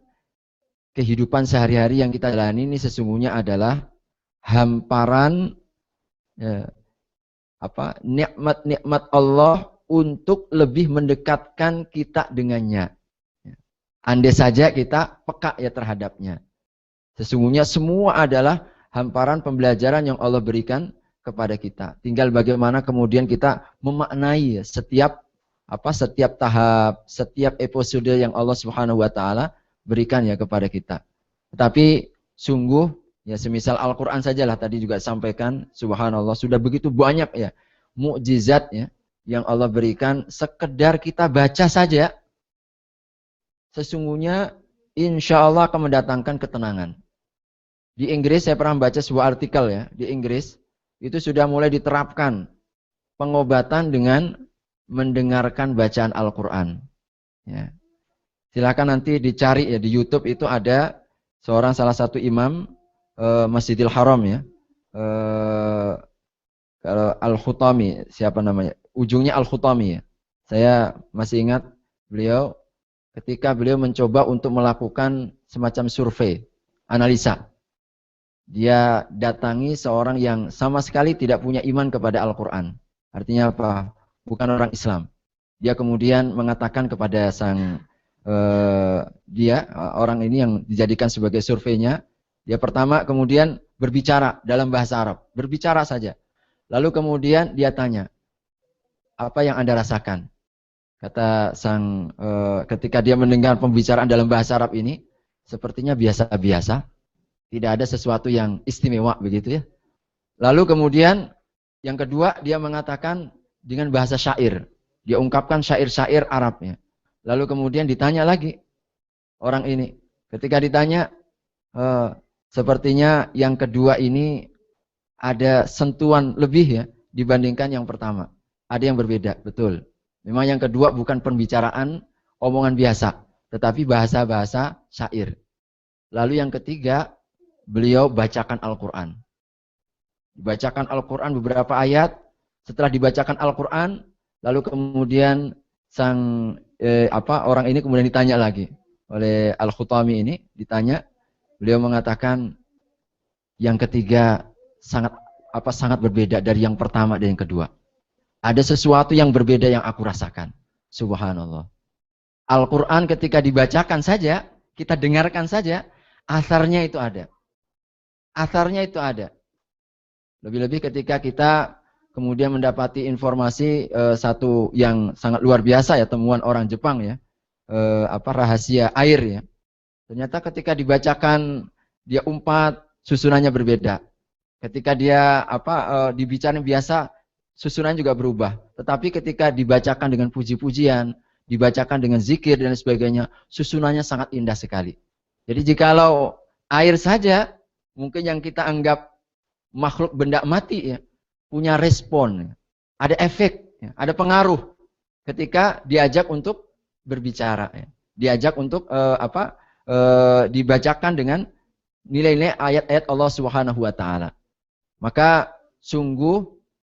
kehidupan sehari-hari yang kita jalani ini sesungguhnya adalah hamparan ya, nikmat-nikmat Allah untuk lebih mendekatkan kita dengannya. Andai saja kita peka ya terhadapnya. Sesungguhnya semua adalah hamparan pembelajaran yang Allah berikan kepada kita. Tinggal bagaimana kemudian kita memaknai setiap tahap, setiap episode yang Allah Subhanahu wa Ta'ala berikan ya kepada kita. Tetapi sungguh ya semisal Al-Quran sajalah tadi juga sampaikan, subhanallah sudah begitu banyak ya mukjizat ya yang Allah berikan, sekedar kita baca saja sesungguhnya insya Allah akan mendatangkan ketenangan. Di Inggris saya pernah baca sebuah artikel ya, di Inggris itu sudah mulai diterapkan pengobatan dengan mendengarkan bacaan Al-Quran. Ya. Silakan nanti dicari ya di YouTube, itu ada salah satu imam Masjidil Haram ya, Al-Khutami, siapa namanya? Ujungnya Al-Khutami ya. Saya masih ingat beliau ketika beliau mencoba untuk melakukan semacam survei, analisa. Dia datangi seorang yang sama sekali tidak punya iman kepada Al-Quran. Artinya apa? Bukan orang Islam. Dia kemudian mengatakan kepada orang ini yang dijadikan sebagai surveinya, dia pertama kemudian berbicara dalam bahasa Arab, berbicara saja. Lalu kemudian dia tanya, apa yang Anda rasakan? Kata ketika dia mendengar pembicaraan dalam bahasa Arab ini, sepertinya biasa-biasa, tidak ada sesuatu yang istimewa begitu ya. Lalu kemudian yang kedua dia mengatakan dengan bahasa syair, dia ungkapkan syair-syair Arabnya. Lalu kemudian ditanya lagi orang ini, ketika ditanya, sepertinya yang kedua ini ada sentuhan lebih ya dibandingkan yang pertama. Ada yang berbeda, betul. Memang yang kedua bukan pembicaraan omongan biasa, tetapi bahasa-bahasa syair. Lalu yang ketiga, beliau bacakan Al-Quran. Dibacakan Al-Quran beberapa ayat. Setelah dibacakan Al-Quran, lalu kemudian orang ini kemudian ditanya lagi oleh Al-Khutami ini, ditanya, beliau mengatakan yang ketiga sangat berbeda dari yang pertama dan yang kedua. Ada sesuatu yang berbeda yang aku rasakan. Subhanallah. Al-Quran ketika dibacakan saja, kita dengarkan saja, asarnya itu ada. Asarnya itu ada. Lebih-lebih ketika kita kemudian mendapati informasi satu yang sangat luar biasa ya, temuan orang Jepang ya, rahasia air ya. Ternyata ketika dibacakan dia umpat, susunannya berbeda. Ketika dia dibicarakan biasa, susunan juga berubah. Tetapi ketika dibacakan dengan puji-pujian, dibacakan dengan zikir dan sebagainya, susunannya sangat indah sekali. Jadi jikalau air saja, mungkin yang kita anggap makhluk benda mati ya, punya respon, ada efek, ya, ada pengaruh ketika diajak untuk berbicara, ya. Diajak untuk dibacakan dengan nilai-nilai ayat-ayat Allah Subhanahu wa taala. Maka sungguh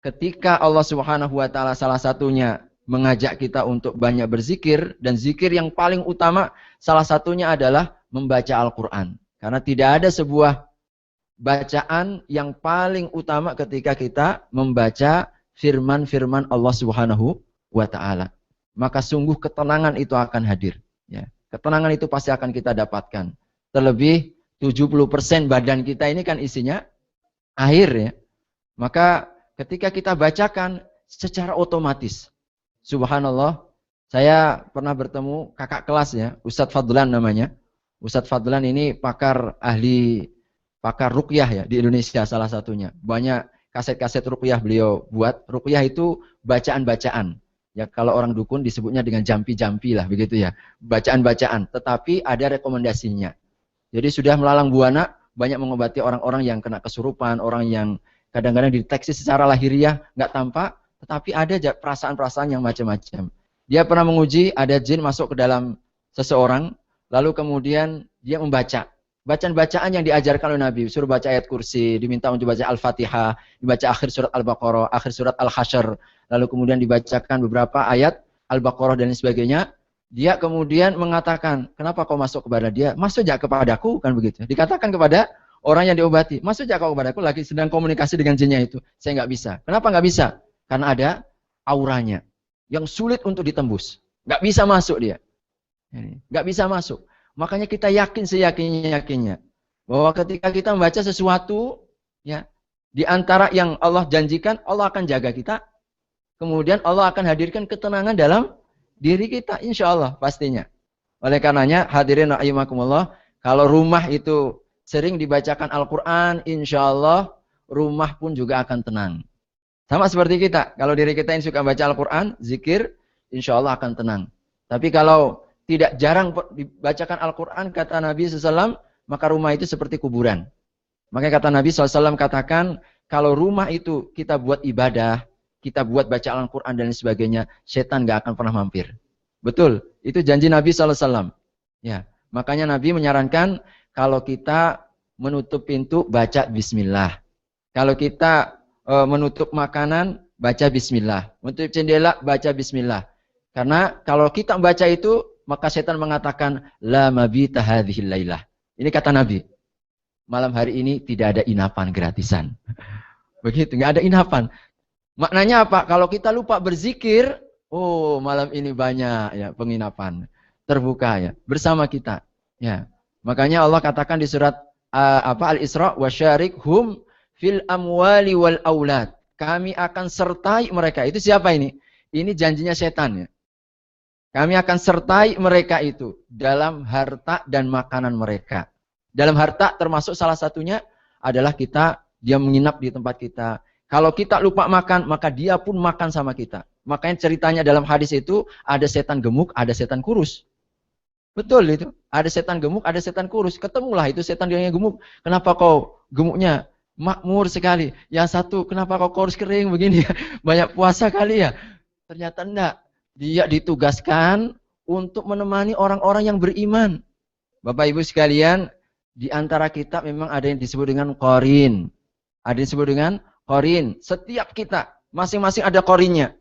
ketika Allah Subhanahu wa taala salah satunya mengajak kita untuk banyak berzikir, dan zikir yang paling utama salah satunya adalah membaca Al-Qur'an. Karena tidak ada sebuah bacaan yang paling utama ketika kita membaca firman-firman Allah Subhanahu wa taala. Maka sungguh ketenangan itu akan hadir, ya. Ketenangan itu pasti akan kita dapatkan. Terlebih 70% badan kita ini kan isinya air ya. Maka ketika kita bacakan secara otomatis, subhanallah, saya pernah bertemu kakak kelas ya, Ustadz Fadlan namanya. Ustadz Fadlan ini pakar ruqyah ya di Indonesia salah satunya. Banyak kaset-kaset ruqyah beliau buat. Ruqyah itu bacaan-bacaan. Ya kalau orang dukun disebutnya dengan jampi-jampi lah begitu ya. Bacaan-bacaan, tetapi ada rekomendasinya. Jadi sudah melalang buana, banyak mengobati orang-orang yang kena kesurupan, orang yang kadang-kadang dideteksi secara lahiriah nggak tampak, tetapi ada perasaan-perasaan yang macam-macam. Dia pernah menguji ada jin masuk ke dalam seseorang, lalu kemudian dia membaca. Bacaan-bacaan yang diajarkan oleh Nabi, suruh baca ayat kursi, diminta untuk baca Al-Fatihah, dibaca akhir surat Al-Baqarah, akhir surat Al-Hasyr, lalu kemudian dibacakan beberapa ayat Al-Baqarah dan sebagainya. Dia kemudian mengatakan, kenapa kau masuk kepada dia? Masuk aja kepadaku, kan begitu. Dikatakan kepada orang yang diobati, masuk aja kau kepadaku, lagi sedang komunikasi dengan jinnya itu. Saya nggak bisa. Kenapa nggak bisa? Karena ada auranya yang sulit untuk ditembus. Nggak bisa masuk dia. Nggak bisa masuk. Makanya kita yakin seyakin-yakinnya bahwa ketika kita membaca sesuatu, ya, di antara yang Allah janjikan, Allah akan jaga kita. Kemudian Allah akan hadirkan ketenangan dalam diri kita, insya Allah pastinya. Oleh karenanya, hadirin rahimakumullah, kalau rumah itu sering dibacakan Al-Quran, insya Allah rumah pun juga akan tenang. Sama seperti kita, kalau diri kita yang suka baca Al-Quran, zikir, insya Allah akan tenang. Tapi kalau tidak jarang dibacakan Al-Quran, kata Nabi SAW, maka rumah itu seperti kuburan. Makanya kata Nabi SAW katakan, kalau rumah itu kita buat ibadah, kita buat baca Al-Quran dan sebagainya, setan gak akan pernah mampir. Betul, itu janji Nabi SAW. Ya, makanya Nabi menyarankan, kalau kita menutup pintu, baca Bismillah. Kalau kita menutup makanan, baca Bismillah. Menutup jendela, baca Bismillah. Karena kalau kita membaca itu, maka setan mengatakan, la mabita hadhil lailah. Ini kata Nabi. Malam hari ini tidak ada inapan gratisan. Begitu, nggak ada inapan. Maknanya apa? Kalau kita lupa berzikir, oh malam ini banyak ya penginapan terbuka ya bersama kita. Ya. Makanya Allah katakan di surat Al-Isra, wasyarikhum fil amwali wal aulad. Kami akan sertai mereka. Itu siapa ini? Ini janjinya setan ya. Kami akan sertai mereka itu dalam harta dan makanan mereka. Dalam harta termasuk salah satunya adalah dia menginap di tempat kita. Kalau kita lupa makan, maka dia pun makan sama kita. Makanya ceritanya dalam hadis itu ada setan gemuk, ada setan kurus. Betul itu. Ada setan gemuk, ada setan kurus. Ketemulah itu setan yang gemuk. Kenapa kau gemuknya? Makmur sekali. Yang satu, kenapa kau kurus kering begini? Banyak puasa kali ya? Ternyata enggak. Dia ditugaskan untuk menemani orang-orang yang beriman. Bapak Ibu sekalian, di antara kita memang ada yang disebut dengan qarin. Ada yang disebut dengan qarin. Setiap kita, masing-masing ada qarinnya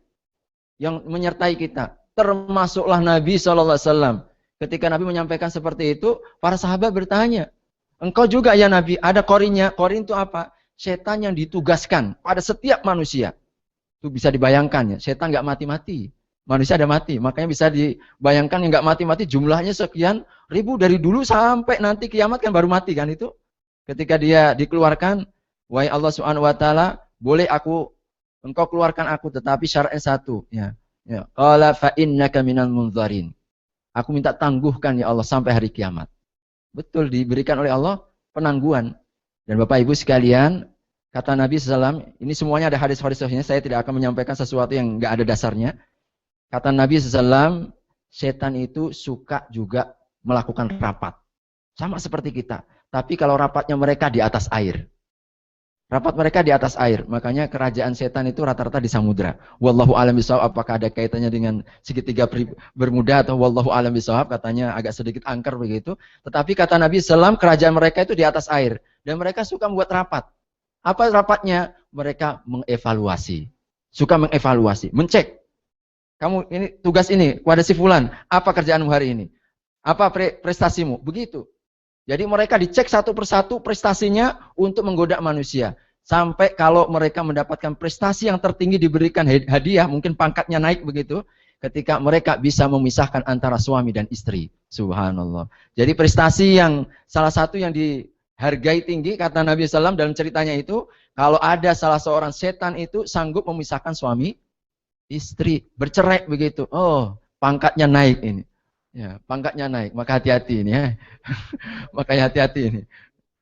yang menyertai kita. Termasuklah Nabi SAW. Ketika Nabi menyampaikan seperti itu, para sahabat bertanya, engkau juga ya Nabi, ada qarinnya. Qarin itu apa? Setan yang ditugaskan pada setiap manusia. Itu bisa dibayangkan ya, setan nggak mati-mati. Manusia ada mati, makanya bisa dibayangkan yang nggak mati-mati jumlahnya sekian ribu dari dulu sampai nanti kiamat kan baru mati kan itu. Ketika dia dikeluarkan, wahai Allah Subhanahu wa taala, boleh engkau keluarkan aku, tetapi syaratnya satu, ya. Ya, qala fa innaka minal munzarin. Aku minta tangguhkan ya Allah sampai hari kiamat. Betul diberikan oleh Allah penangguhan. Dan Bapak Ibu sekalian, kata Nabi SAW, ini semuanya ada hadis-hadisnya, saya tidak akan menyampaikan sesuatu yang nggak ada dasarnya. Kata Nabi SAW, setan itu suka juga melakukan rapat. Sama seperti kita. Tapi kalau rapatnya mereka di atas air. Rapat mereka di atas air. Makanya kerajaan setan itu rata-rata di samudra. Wallahu a'lam bishawab. Apakah ada kaitannya dengan segitiga bermuda atau wallahu a'lam bishawab. Katanya agak sedikit angker begitu. Tetapi kata Nabi SAW, kerajaan mereka itu di atas air. Dan mereka suka membuat rapat. Apa rapatnya? Mereka mengevaluasi. Suka mengevaluasi. Mencek. Kamu ini tugas ini kepada si fulan, apa kerjaanmu hari ini? Apa prestasimu? Begitu. Jadi mereka dicek satu persatu prestasinya untuk menggoda manusia. Sampai kalau mereka mendapatkan prestasi yang tertinggi diberikan hadiah, mungkin pangkatnya naik begitu, ketika mereka bisa memisahkan antara suami dan istri. Subhanallah. Jadi prestasi yang salah satu yang dihargai tinggi, kata Nabi SAW dalam ceritanya itu, kalau ada salah seorang setan itu sanggup memisahkan suami istri, bercerai begitu. Oh, pangkatnya naik ini. Ya, pangkatnya naik. Maka hati-hati ini ya. Makanya hati-hati ini.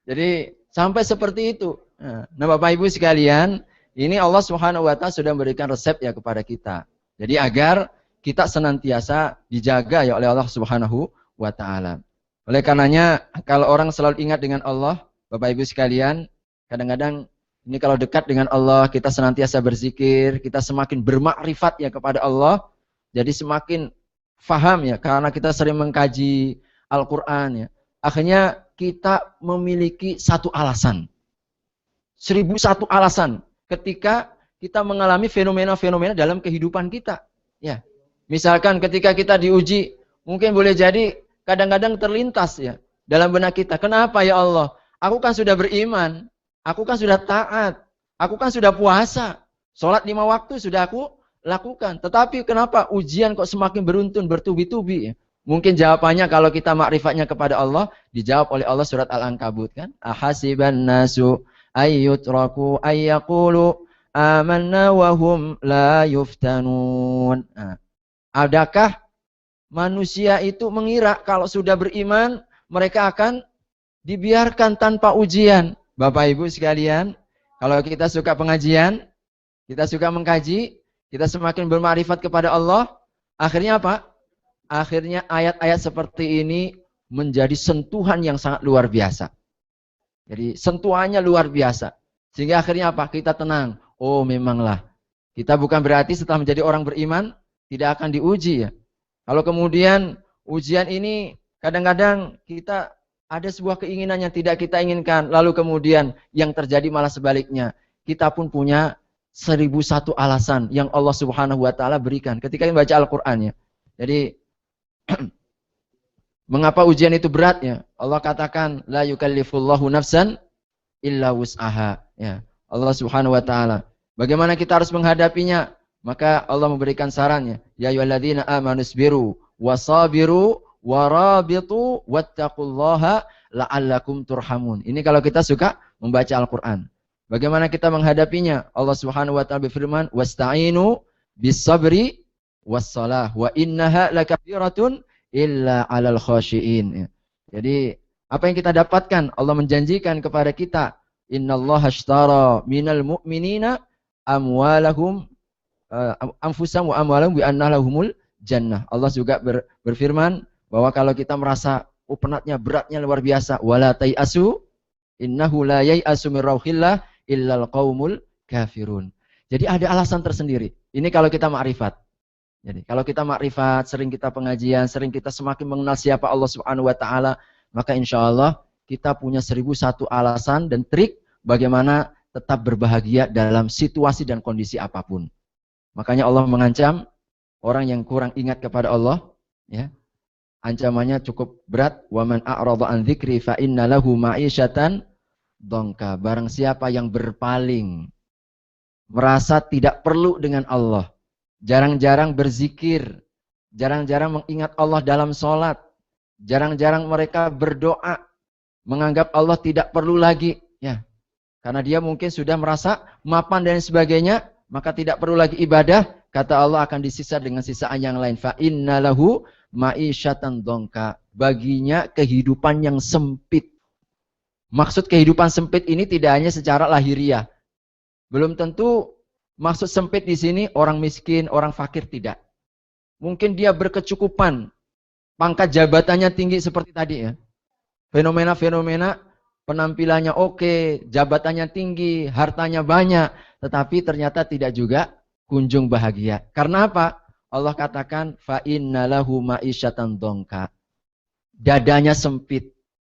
Jadi sampai seperti itu. Nah, Bapak Ibu sekalian, ini Allah Subhanahu wa taala sudah memberikan resep ya kepada kita. Jadi agar kita senantiasa dijaga ya oleh Allah Subhanahu wa taala. Oleh karenanya kalau orang selalu ingat dengan Allah, Bapak Ibu sekalian, kadang-kadang ini kalau dekat dengan Allah, kita senantiasa berzikir, kita semakin bermakrifat ya kepada Allah, jadi semakin faham ya, karena kita sering mengkaji Al-Quran ya. Akhirnya kita memiliki satu alasan, 1001 alasan ketika kita mengalami fenomena-fenomena dalam kehidupan kita. Ya, misalkan ketika kita diuji, mungkin boleh jadi kadang-kadang terlintas ya dalam benak kita. Kenapa ya Allah? Aku kan sudah beriman. Aku kan sudah taat, aku kan sudah puasa, sholat 5 waktu sudah aku lakukan. Tetapi kenapa ujian kok semakin beruntun, bertubi-tubi? Mungkin jawabannya kalau kita makrifatnya kepada Allah, dijawab oleh Allah surat Al-Ankabut kan? Ahasiban nasu ayyutraku ayyaqulu amanna wahum la yuftanun. Nah, adakah manusia itu mengira kalau sudah beriman, mereka akan dibiarkan tanpa ujian? Bapak Ibu sekalian, kalau kita suka pengajian, kita suka mengkaji, kita semakin bermakrifat kepada Allah, akhirnya apa? Akhirnya ayat-ayat seperti ini menjadi sentuhan yang sangat luar biasa. Jadi sentuhannya luar biasa. Sehingga akhirnya apa? Kita tenang. Oh memanglah. Kita bukan berarti setelah menjadi orang beriman, tidak akan diuji ya. Kalau kemudian ujian ini kadang-kadang kita ada sebuah keinginan yang tidak kita inginkan, lalu kemudian yang terjadi malah sebaliknya. Kita pun punya 1001 alasan yang Allah Subhanahu wa taala berikan ketika membaca Al-Qur'an ya. Jadi mengapa ujian itu berat ya? Allah katakan la yukallifullahu nafsan illa wus'aha ya. Allah Subhanahu wa taala. Bagaimana kita harus menghadapinya? Maka Allah memberikan sarannya, ya ayyuhalladzina amanu sabiru wasabiru warabitu wattaqullaha la'allakum turhamun. Ini kalau kita suka membaca Al-Qur'an. Bagaimana kita menghadapinya? Allah Subhanahu wa taala berfirman, "Wasta'inu bis-sabri was-shalah wa innaha lakabiratun illa 'alal khashiin." Jadi, apa yang kita dapatkan? Allah menjanjikan kepada kita, "Innallaha ashtara minal mu'minina amwalahum anfusahum wa amwalahum bi anna lahumul jannah." Allah juga berfirman bahwa kalau kita merasa penatnya, beratnya luar biasa, wala tai'asu innahu la yai'asu min rauhillah illal qaumul kafirun. Jadi ada alasan tersendiri. Ini kalau kita makrifat. Jadi kalau kita makrifat, sering kita pengajian, sering kita semakin mengenal siapa Allah Subhanahu wa taala, maka insya Allah kita punya 1001 alasan dan trik bagaimana tetap berbahagia dalam situasi dan kondisi apapun. Makanya Allah mengancam orang yang kurang ingat kepada Allah, ya. Ancamannya cukup berat. Wa man a'rada an dzikri fa inna lahu ma'isyatan dongka. Barang siapa yang berpaling merasa tidak perlu dengan Allah. Jarang-jarang berzikir, jarang-jarang mengingat Allah dalam sholat, jarang-jarang mereka berdoa, menganggap Allah tidak perlu lagi. Ya, karena dia mungkin sudah merasa mapan dan sebagainya, maka tidak perlu lagi ibadah. Kata Allah akan disisa dengan sisaan yang lain. Fa innalahu ma'isyatan dongka. Baginya kehidupan yang sempit. Maksud kehidupan sempit ini tidak hanya secara lahiriah. Belum tentu maksud sempit di sini orang miskin, orang fakir, tidak. Mungkin dia berkecukupan, pangkat jabatannya tinggi seperti tadi ya. Fenomena-fenomena penampilannya oke, jabatannya tinggi, hartanya banyak, tetapi ternyata tidak juga kunjung bahagia. Karena apa? Allah katakan fa innalahu ma'isyatan dongka. Dadanya sempit.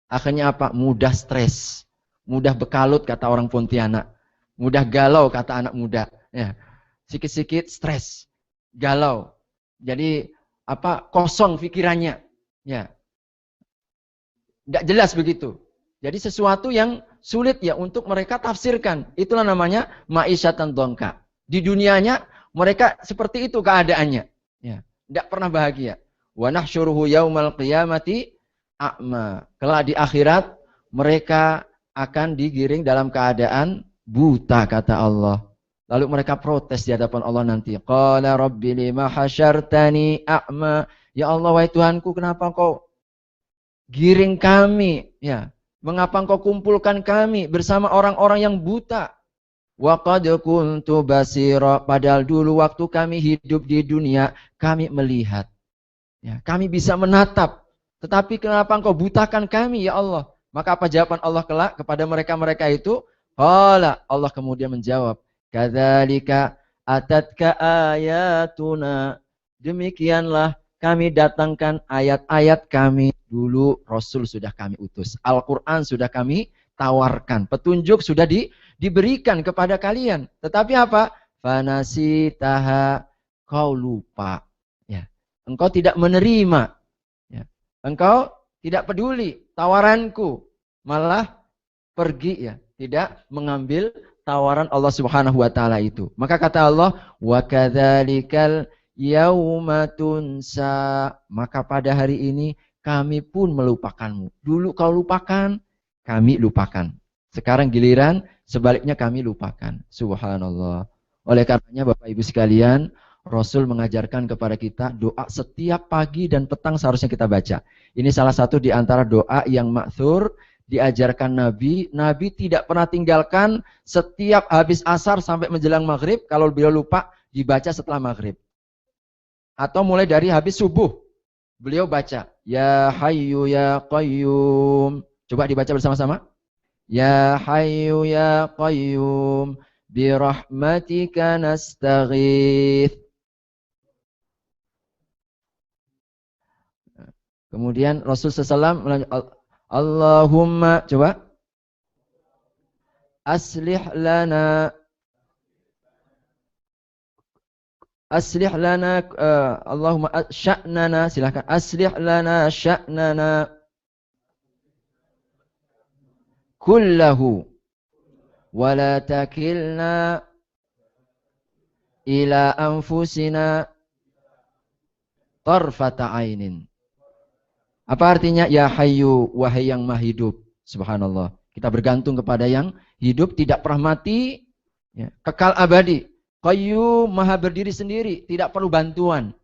Akhirnya apa? Mudah stres, mudah bekalut kata orang Pontianak, mudah galau kata anak muda. Ya, sikit-sikit stres, galau. Jadi apa? Kosong pikirannya. Ya, tidak jelas begitu. Jadi sesuatu yang sulit ya untuk mereka tafsirkan. Itulah namanya ma'isyatan dongka. Di dunianya mereka seperti itu keadaannya. Ya, tidak pernah bahagia. Wa nahsyuruhu yaumal qiyamati a'ma. Kelak di akhirat mereka akan digiring dalam keadaan buta kata Allah. Lalu mereka protes di hadapan Allah nanti. Qala rabbi lima hasyartani a'ma. Ya Allah wahai Tuhanku, kenapa Engkau giring kami? Ya, mengapa Engkau kumpulkan kami bersama orang-orang yang buta? Wa qad kuntu basira. Padahal dulu waktu kami hidup di dunia kami melihat. Ya, kami bisa menatap. Tetapi kenapa Engkau butakan kami ya Allah? Maka apa jawaban Allah kelak kepada mereka-mereka itu? Qala, Allah kemudian menjawab, kadzalika atatka ayatuna. Demikianlah kami datangkan ayat-ayat kami. Dulu Rasul sudah kami utus. Al-Quran sudah kami tawarkan. Petunjuk sudah diberikan kepada kalian. Tetapi apa? Fanasitaha, kau lupa. Ya. Engkau tidak menerima. Engkau tidak peduli tawaranku, malah pergi ya, tidak mengambil tawaran Allah Subhanahu wa taala itu. Maka kata Allah, wa kadzalikal yauma tunsa. Maka pada hari ini kami pun melupakanmu. Dulu kau lupakan, kami lupakan. Sekarang giliran sebaliknya kami lupakan. Subhanallah. Oleh karenanya Bapak Ibu sekalian, Rasul mengajarkan kepada kita doa setiap pagi dan petang seharusnya kita baca. Ini salah satu di antara doa yang ma'thur diajarkan Nabi. Nabi tidak pernah tinggalkan setiap habis asar sampai menjelang maghrib. Kalau beliau lupa, dibaca setelah maghrib. Atau mulai dari habis subuh, beliau baca. Ya Hayyu Ya Qayyum. Coba dibaca bersama-sama. Ya Hayyu Ya Qayyum. Birahmatika nastaghith. Kemudian Rasul SAW Allahumma, coba. Aslih lana Allahumma sya'nana, silakan. Aslih lana sya'nana kullahu wa la takilna ila anfusina tarfata ainin. Apa artinya? Ya Hayyu, wahai yang maha hidup. Subhanallah. Kita bergantung kepada yang hidup, tidak pernah mati, ya, kekal abadi. Qayyum, maha berdiri sendiri, tidak perlu bantuan.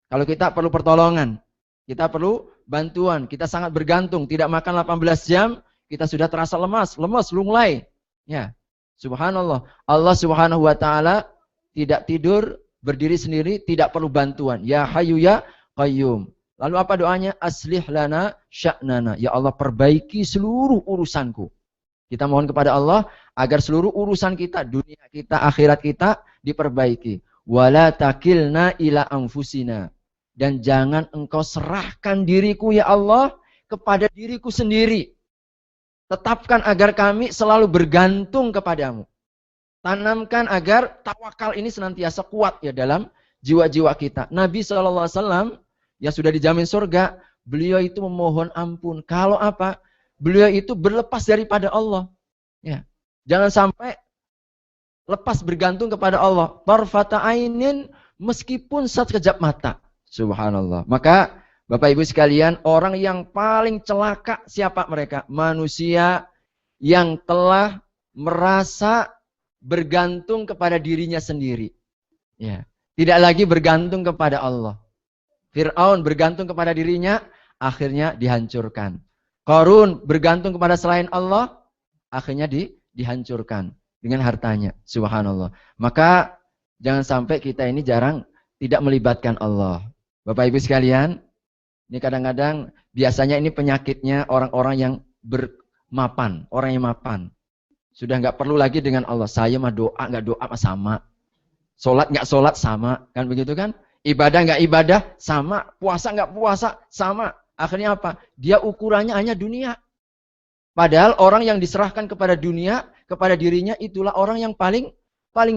Kalau kita perlu pertolongan, kita perlu bantuan. Kita sangat bergantung, tidak makan 18 jam, kita sudah terasa lemas, lunglai. Ya, Subhanallah. Allah Subhanahu wa taala tidak tidur, berdiri sendiri, tidak perlu bantuan. Ya Hayyu Ya Qayyum. Lalu apa doanya? Aslih lana sya'nana. Ya Allah, perbaiki seluruh urusanku. Kita mohon kepada Allah agar seluruh urusan kita, dunia kita, akhirat kita diperbaiki. Wala takilna ila anfusina. Dan jangan engkau serahkan diriku ya Allah kepada diriku sendiri. Tetapkan agar kami selalu bergantung kepadamu. Tanamkan agar tawakal ini senantiasa kuat ya dalam jiwa-jiwa kita. Nabi SAW yang sudah dijamin surga, beliau itu memohon ampun. Kalau apa? Beliau itu berlepas daripada Allah. Ya. Jangan sampai lepas bergantung kepada Allah. Tarfata ainin, meskipun sekejap mata. Subhanallah. Maka Bapak Ibu sekalian, orang yang paling celaka siapa mereka? Manusia yang telah merasa bergantung kepada dirinya sendiri. Ya. Tidak lagi bergantung kepada Allah. Fir'aun bergantung kepada dirinya, akhirnya dihancurkan. Qarun bergantung kepada selain Allah, akhirnya dihancurkan dengan hartanya. Subhanallah. Maka jangan sampai kita ini jarang tidak melibatkan Allah. Bapak Ibu sekalian, ini kadang-kadang biasanya ini penyakitnya orang-orang yang bermapan, orang yang mapan. Sudah nggak perlu lagi dengan Allah. Saya mah doa nggak doa mah sama. Sholat nggak sholat sama, kan begitu kan? Ibadah nggak ibadah sama, puasa nggak puasa sama. Akhirnya apa? Dia ukurannya hanya dunia. Padahal orang yang diserahkan kepada dunia, kepada dirinya itulah orang yang paling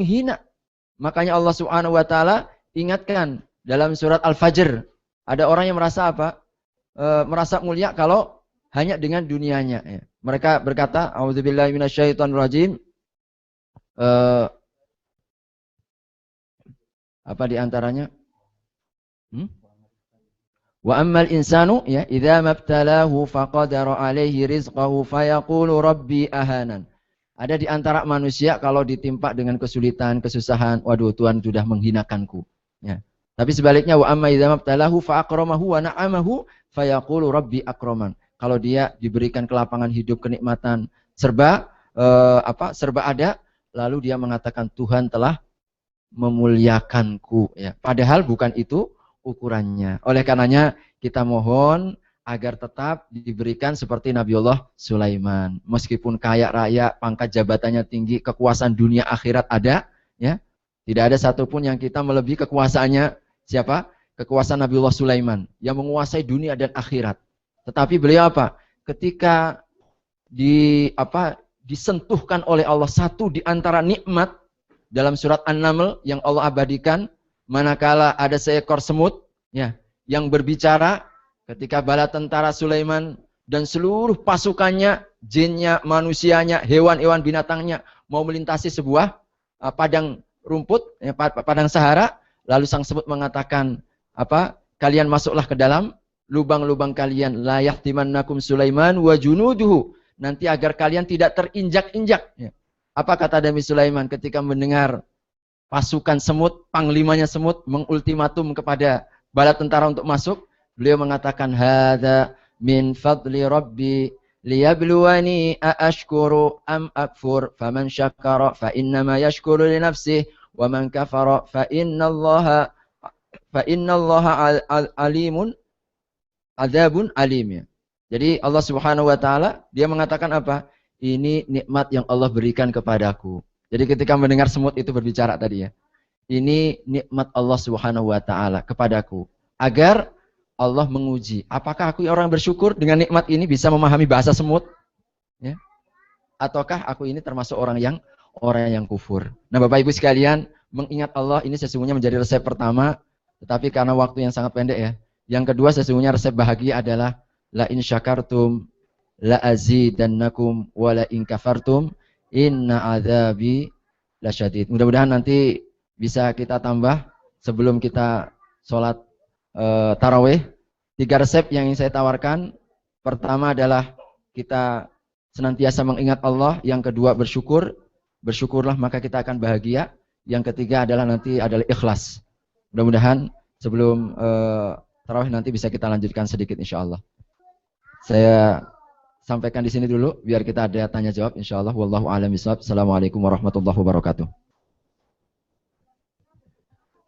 hina. Makanya Allah Subhanahu Wa Taala ingatkan dalam surat Al-Fajr. Ada orang yang merasa apa? Merasa mulia kalau hanya dengan dunianya. Ya. Mereka berkata, "A'udzubillahi minasyaitonirrajim." Apa di antaranya? Wa ammal insanu ya idza mabtalahu faqadara alaihi rizqahu fayaqulu rabbi ahanan. Ada di antara manusia kalau ditimpa dengan kesulitan, kesusahan, waduh Tuhan sudah menghinakanku. Ya. Tapi sebaliknya wa amma idza mabtalahu fa akramahu wa na'amahu fayaqulu rabbi akraman. Kalau dia diberikan kelapangan hidup, kenikmatan, serba ada, lalu dia mengatakan Tuhan telah memuliakanku ya. Padahal bukan itu ukurannya. Oleh karenanya kita mohon agar tetap diberikan seperti Nabiullah Sulaiman. Meskipun kaya raya, pangkat jabatannya tinggi, kekuasaan dunia akhirat ada, ya. Tidak ada satupun yang kita melebihi kekuasaannya. Siapa? Kekuasaan Nabiullah Sulaiman yang menguasai dunia dan akhirat. Tetapi beliau apa? Ketika disentuhkan oleh Allah satu di antara nikmat dalam surat An-Naml yang Allah abadikan, manakala ada seekor semut ya yang berbicara ketika bala tentara Sulaiman dan seluruh pasukannya, jinnya, manusianya, hewan-hewan binatangnya mau melintasi sebuah padang rumput, ya, padang Sahara. Lalu sang semut mengatakan, kalian masuklah ke dalam lubang-lubang kalian, la yahtimannakum Sulaiman wa junuduhu, nanti agar kalian tidak terinjak-injak. Ya. Apa kata Nabi Sulaiman ketika mendengar pasukan semut, panglimanya semut mengultimatum kepada bala tentara untuk masuk? Beliau mengatakan, hadza min fadli rabbi liyabluwani aashkuru am akfur, faman syakara fa innama yashkuru li nafsihi wa man kafara fa innallaha alimun adzabun alim. Jadi Allah Subhanahu wa taala dia mengatakan apa? Ini nikmat yang Allah berikan kepadaku. Jadi ketika mendengar semut itu berbicara tadi ya. Ini nikmat Allah Subhanahu wa taala kepadaku agar Allah menguji apakah aku orang bersyukur dengan nikmat ini bisa memahami bahasa semut ya? Ataukah aku ini termasuk orang yang kufur. Nah, Bapak Ibu sekalian, mengingat Allah ini sesungguhnya menjadi resep pertama, tetapi karena waktu yang sangat pendek ya. Yang kedua sesungguhnya resep bahagia adalah la in syakartum la azidannakum wa la in kafartum inna adzabi lasyadid. Mudah-mudahan nanti bisa kita tambah sebelum kita sholat tarawih. 3 resep yang ingin saya tawarkan. Pertama adalah kita senantiasa mengingat Allah. Yang kedua bersyukur. Bersyukurlah maka kita akan bahagia. Yang ketiga adalah ikhlas. Mudah-mudahan sebelum tarawih nanti bisa kita lanjutkan sedikit insyaallah. Saya sampaikan di sini dulu biar kita ada tanya jawab insyaallah. Wallahu a'lam bishawab. Assalamualaikum warahmatullahi wabarakatuh.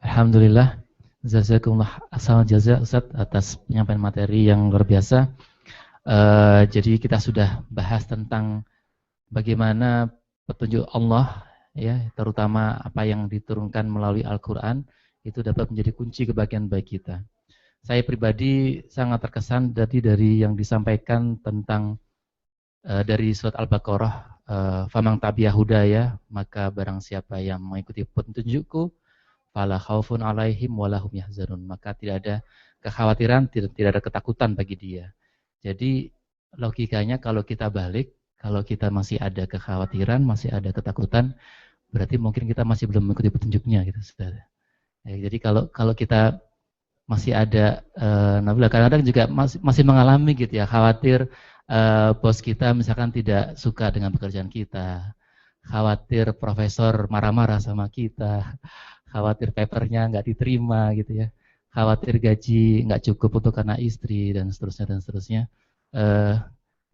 Alhamdulillah. Jazakumullah asal jaza Ustaz atas penyampaian materi yang luar biasa. Jadi kita sudah bahas tentang bagaimana petunjuk Allah ya, terutama apa yang diturunkan melalui Al-Qur'an itu dapat menjadi kunci kebahagiaan bagi kita. Saya pribadi sangat terkesan dari yang disampaikan tentang dari surat Al-Baqarah, famang tabi'a hudaya, maka barang siapa yang mengikuti petunjukku fala khaufun alaihim walahum yahzanun, maka tidak ada kekhawatiran, tidak ada ketakutan bagi dia. Jadi logikanya kalau kita balik, kalau kita masih ada kekhawatiran, masih ada ketakutan, berarti mungkin kita masih belum mengikuti petunjuknya gitu, Ustaz. Ya, jadi kalau kita masih ada kadang-kadang juga masih mengalami gitu ya, khawatir bos kita misalkan tidak suka dengan pekerjaan kita, khawatir profesor marah-marah sama kita, khawatir papernya nggak diterima gitu ya, khawatir gaji nggak cukup untuk anak istri dan seterusnya.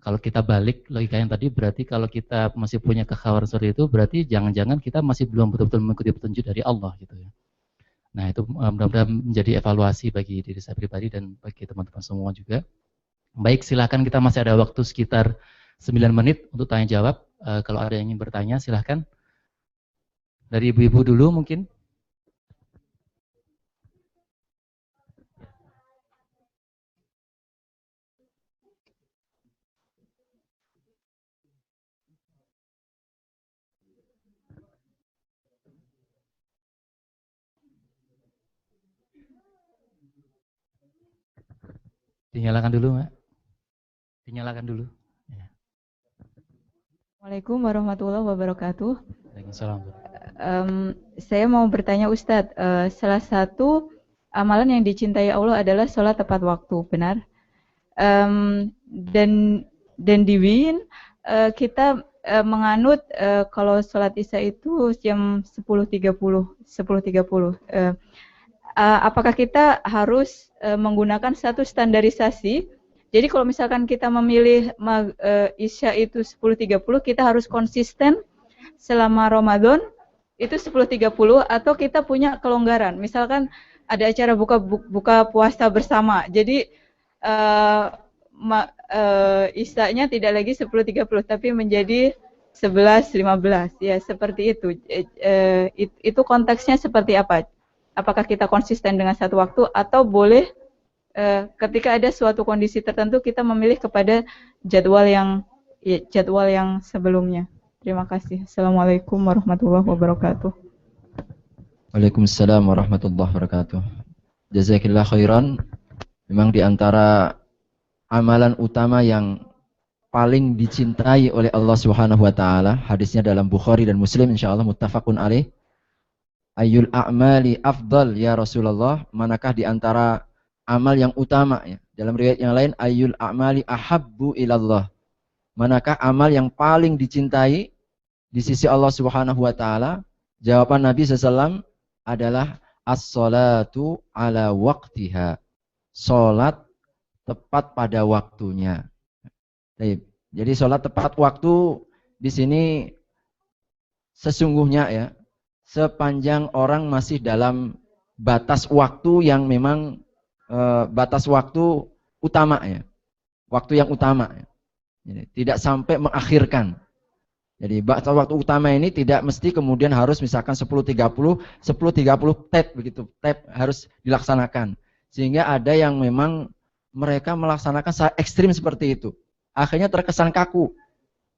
Kalau kita balik logika yang tadi, berarti kalau kita masih punya kekhawatiran seperti itu, berarti jangan-jangan kita masih belum betul-betul mengikuti petunjuk dari Allah gitu ya. Nah itu mudah-mudahan menjadi evaluasi bagi diri saya pribadi dan bagi teman-teman semua juga. Baik, silakan, kita masih ada waktu sekitar 9 menit untuk tanya jawab. Kalau ada yang ingin bertanya silahkan. Dari ibu-ibu dulu mungkin. Dinyalakan dulu, Mbak. Dinyalakan dulu. Ya. Assalamualaikum warahmatullahi wabarakatuh. Waalaikumsalam. Saya mau bertanya Ustadz, salah satu amalan yang dicintai Allah adalah sholat tepat waktu, benar? Dan di WIN kita menganut kalau sholat Isya itu jam 10.30. Apakah kita harus menggunakan satu standarisasi? Jadi kalau misalkan kita memilih Isya itu 10.30, kita harus konsisten selama Ramadan itu 10.30, atau kita punya kelonggaran. Misalkan ada acara buka puasa bersama. Jadi Isyanya tidak lagi 10.30 tapi menjadi 11.15. Ya, seperti itu. Itu konteksnya seperti apa? Apakah kita konsisten dengan satu waktu, atau boleh ketika ada suatu kondisi tertentu kita memilih kepada jadwal yang sebelumnya? Terima kasih. Assalamualaikum warahmatullahi wabarakatuh. Waalaikumsalam warahmatullahi wabarakatuh. Jazakillah khairan. Memang di antara amalan utama yang paling dicintai oleh Allah Subhanahu wa taala, hadisnya dalam Bukhari dan Muslim insyaallah muttafaqun alaih. Ayyul a'mali afdal ya Rasulullah, manakah di antara amal yang utama ya. Dalam riwayat yang lain ayyul a'mali ahabbu ilallah. Manakah amal yang paling dicintai di sisi Allah Subhanahu wa taala? Jawaban Nabi SAW adalah as-salatu ala waqtiha. Salat tepat pada waktunya. Jadi salat tepat waktu di sini sesungguhnya ya, sepanjang orang masih dalam batas waktu yang memang batas waktu utama ya, waktu yang utama ya. Jadi, tidak sampai mengakhirkan. Jadi batas waktu utama ini tidak mesti kemudian harus misalkan 10.30 tap begitu, tap harus dilaksanakan. Sehingga ada yang memang mereka melaksanakan secara ekstrim seperti itu. Akhirnya terkesan kaku.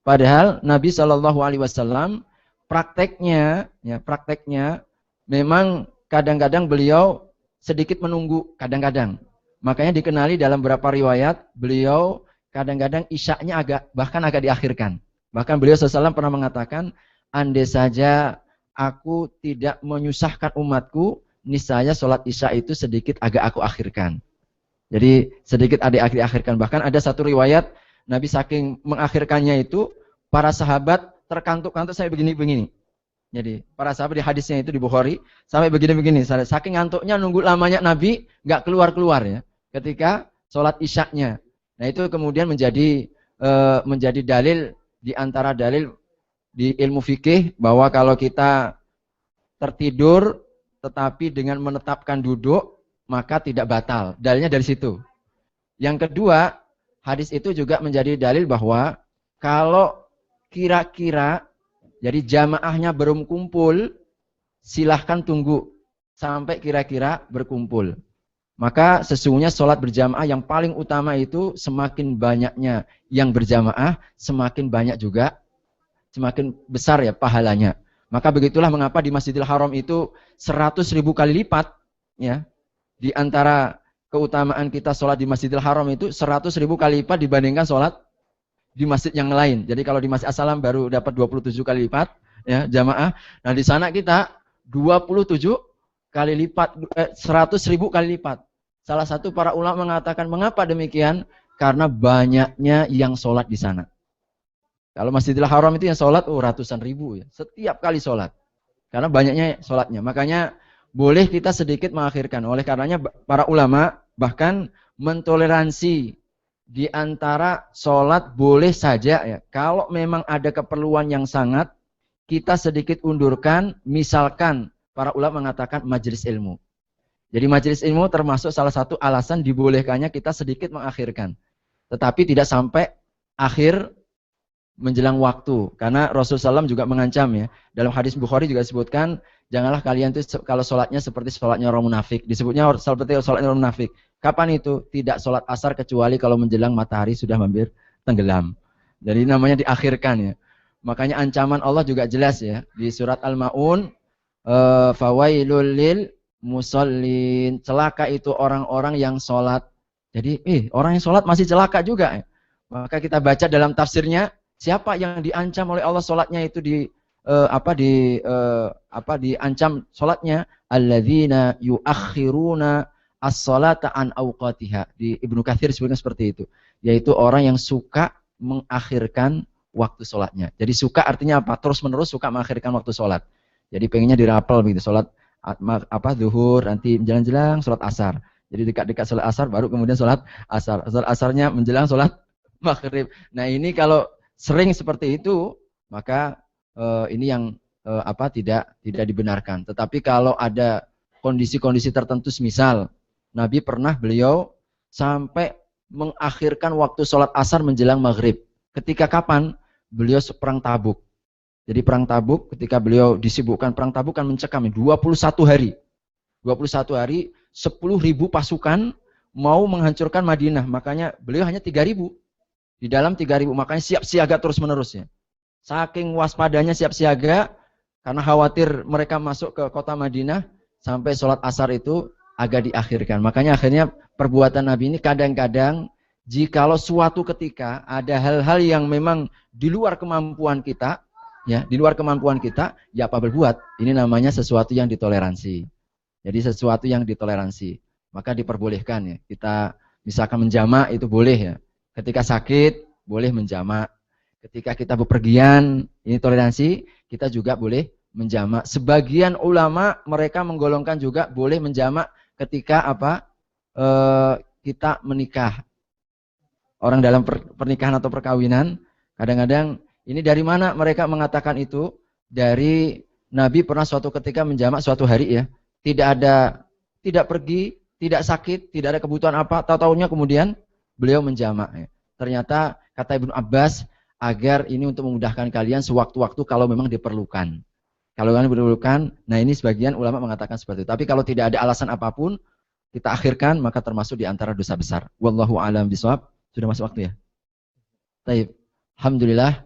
Padahal Nabi SAW prakteknya memang kadang-kadang beliau sedikit menunggu, kadang-kadang. Makanya dikenali dalam beberapa riwayat beliau kadang-kadang isya'nya bahkan agak diakhirkan. Bahkan beliau SAW pernah mengatakan, andai saja aku tidak menyusahkan umatku, niscaya sholat isya itu sedikit agak aku akhirkan. Jadi sedikit ada diakhirkan. Bahkan ada satu riwayat Nabi saking mengakhirkannya itu, para sahabat terkantuk-kantuk sampai begini-begini. Jadi para sahabat di hadisnya itu di Bukhari sampai begini-begini. Saking ngantuknya nunggu lamanya Nabi nggak keluar-keluar ya. Ketika sholat isyaknya. Nah itu kemudian menjadi dalil di antara dalil di ilmu fikih bahwa kalau kita tertidur tetapi dengan menetapkan duduk maka tidak batal. Dalilnya dari situ. Yang kedua, hadis itu juga menjadi dalil bahwa kalau kira-kira jadi jamaahnya belum kumpul, silahkan tunggu sampai kira-kira berkumpul. Maka sesungguhnya sholat berjamaah yang paling utama itu semakin banyaknya yang berjamaah, semakin banyak juga, semakin besar ya pahalanya. Maka begitulah mengapa di Masjidil Haram itu 100.000 kali lipat ya. Di antara keutamaan kita sholat di Masjidil Haram itu 100.000 kali lipat dibandingkan sholat di masjid yang lain. Jadi kalau di Masjid As-Salam baru dapat 27 kali lipat, ya jamaah. Nah di sana kita 27 kali lipat, 100.000 kali lipat. Salah satu para ulama mengatakan mengapa demikian? Karena banyaknya yang sholat di sana. Kalau Masjidil Haram itu yang sholat ratusan ribu ya, setiap kali sholat. Karena banyaknya sholatnya. Makanya boleh kita sedikit mengakhirkan. Oleh karenanya para ulama bahkan mentoleransi di antara sholat boleh saja ya. Kalau memang ada keperluan yang sangat, kita sedikit undurkan. Misalkan para ulama mengatakan majelis ilmu. Jadi majelis ilmu termasuk salah satu alasan dibolehkannya kita sedikit mengakhirkan. Tetapi tidak sampai akhir menjelang waktu. Karena Rasulullah SAW juga mengancam ya. Dalam hadis Bukhari juga disebutkan, janganlah kalian itu kalau sholatnya seperti sholatnya orang munafik. Disebutnya seperti sholatnya orang munafik. Kapan itu? Tidak sholat asar kecuali kalau menjelang matahari sudah hampir tenggelam. Jadi namanya diakhirkan ya. Makanya ancaman Allah juga jelas ya. Di surat Al-Ma'un, fawailul lil musallin. Celaka itu orang-orang yang sholat. Jadi orang yang sholat masih celaka juga ya. Maka kita baca dalam tafsirnya, siapa yang diancam oleh Allah sholatnya itu diancam sholatnya? Alladzina yuakhiruna as-sholata an awqatiha. Di Ibnu Katsir sebutnya seperti itu. Yaitu orang yang suka mengakhirkan waktu sholatnya. Jadi suka artinya apa? Terus menerus suka mengakhirkan waktu sholat. Jadi pengennya dirapel begitu. Sholat zuhur, nanti menjelang-jelang sholat asar. Jadi dekat-dekat sholat asar baru kemudian sholat asar. Sholat asarnya menjelang sholat maghrib. Nah ini kalau sering seperti itu, maka ini yang tidak dibenarkan. Tetapi kalau ada kondisi-kondisi tertentu, misal Nabi pernah beliau sampai mengakhirkan waktu sholat asar menjelang maghrib. Ketika kapan? Beliau perang Tabuk. Jadi perang Tabuk, ketika beliau disibukkan perang Tabuk kan mencekam 21 hari. 21 hari, 10.000 pasukan mau menghancurkan Madinah. Makanya beliau hanya 3.000. Di dalam 3.000, makanya siap siaga terus menerus ya. Saking waspadanya siap siaga, karena khawatir mereka masuk ke kota Madinah, sampai sholat asar itu agak diakhirkan. Makanya akhirnya perbuatan Nabi ini kadang-kadang, jikalau suatu ketika ada hal-hal yang memang di luar kemampuan kita, ya apa berbuat? Ini namanya sesuatu yang ditoleransi. Jadi sesuatu yang ditoleransi, maka diperbolehkan ya. Kita misalkan menjamak itu boleh ya. Ketika sakit, boleh menjamak. Ketika kita bepergian, ini toleransi, kita juga boleh menjamak. Sebagian ulama mereka menggolongkan juga boleh menjamak ketika kita menikah. Orang dalam pernikahan atau perkawinan, kadang-kadang ini dari mana mereka mengatakan itu? Dari Nabi pernah suatu ketika menjamak suatu hari ya. Tidak pergi, tidak sakit, tidak ada kebutuhan apa, tahu-tahunya kemudian beliau menjamak. Ternyata kata Ibnu Abbas, agar ini untuk memudahkan kalian sewaktu-waktu kalau memang diperlukan. Kalau memang diperlukan, nah ini sebagian ulama mengatakan seperti itu. Tapi kalau tidak ada alasan apapun, kita akhirkan, maka termasuk di antara dosa besar. Wallahu a'lam bishawab. Sudah masuk waktu ya? Baik. Alhamdulillah.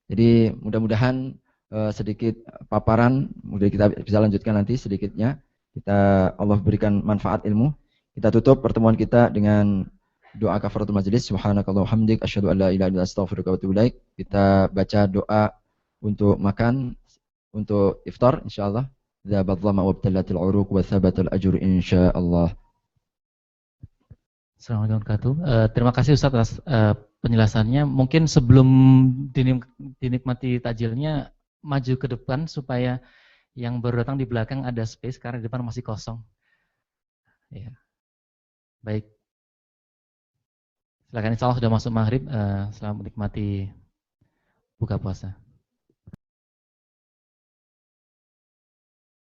Jadi mudah-mudahan sedikit paparan, mudah kita bisa lanjutkan nanti sedikitnya. Allah berikan manfaat ilmu. Kita tutup pertemuan kita dengan doa kafaratul majelis. Subhanakallahumma wa hamdik asyhadu an la ilaha illa anta astaghfiruka wa atubu ilaik. Kita baca doa untuk makan, untuk iftar insyaallah. Dzabat dhama wa btallatil uruq wa thabatal ajr insyaallah. Assalamualaikum warahmatullahi wabarakatuh. Terima kasih Ustaz atas penjelasannya. Mungkin sebelum dinikmati takjilnya, maju ke depan supaya yang baru datang di belakang ada space karena di depan masih kosong. Ya. Baik. Silakan, insya Allah sudah masuk maghrib. Selamat menikmati buka puasa.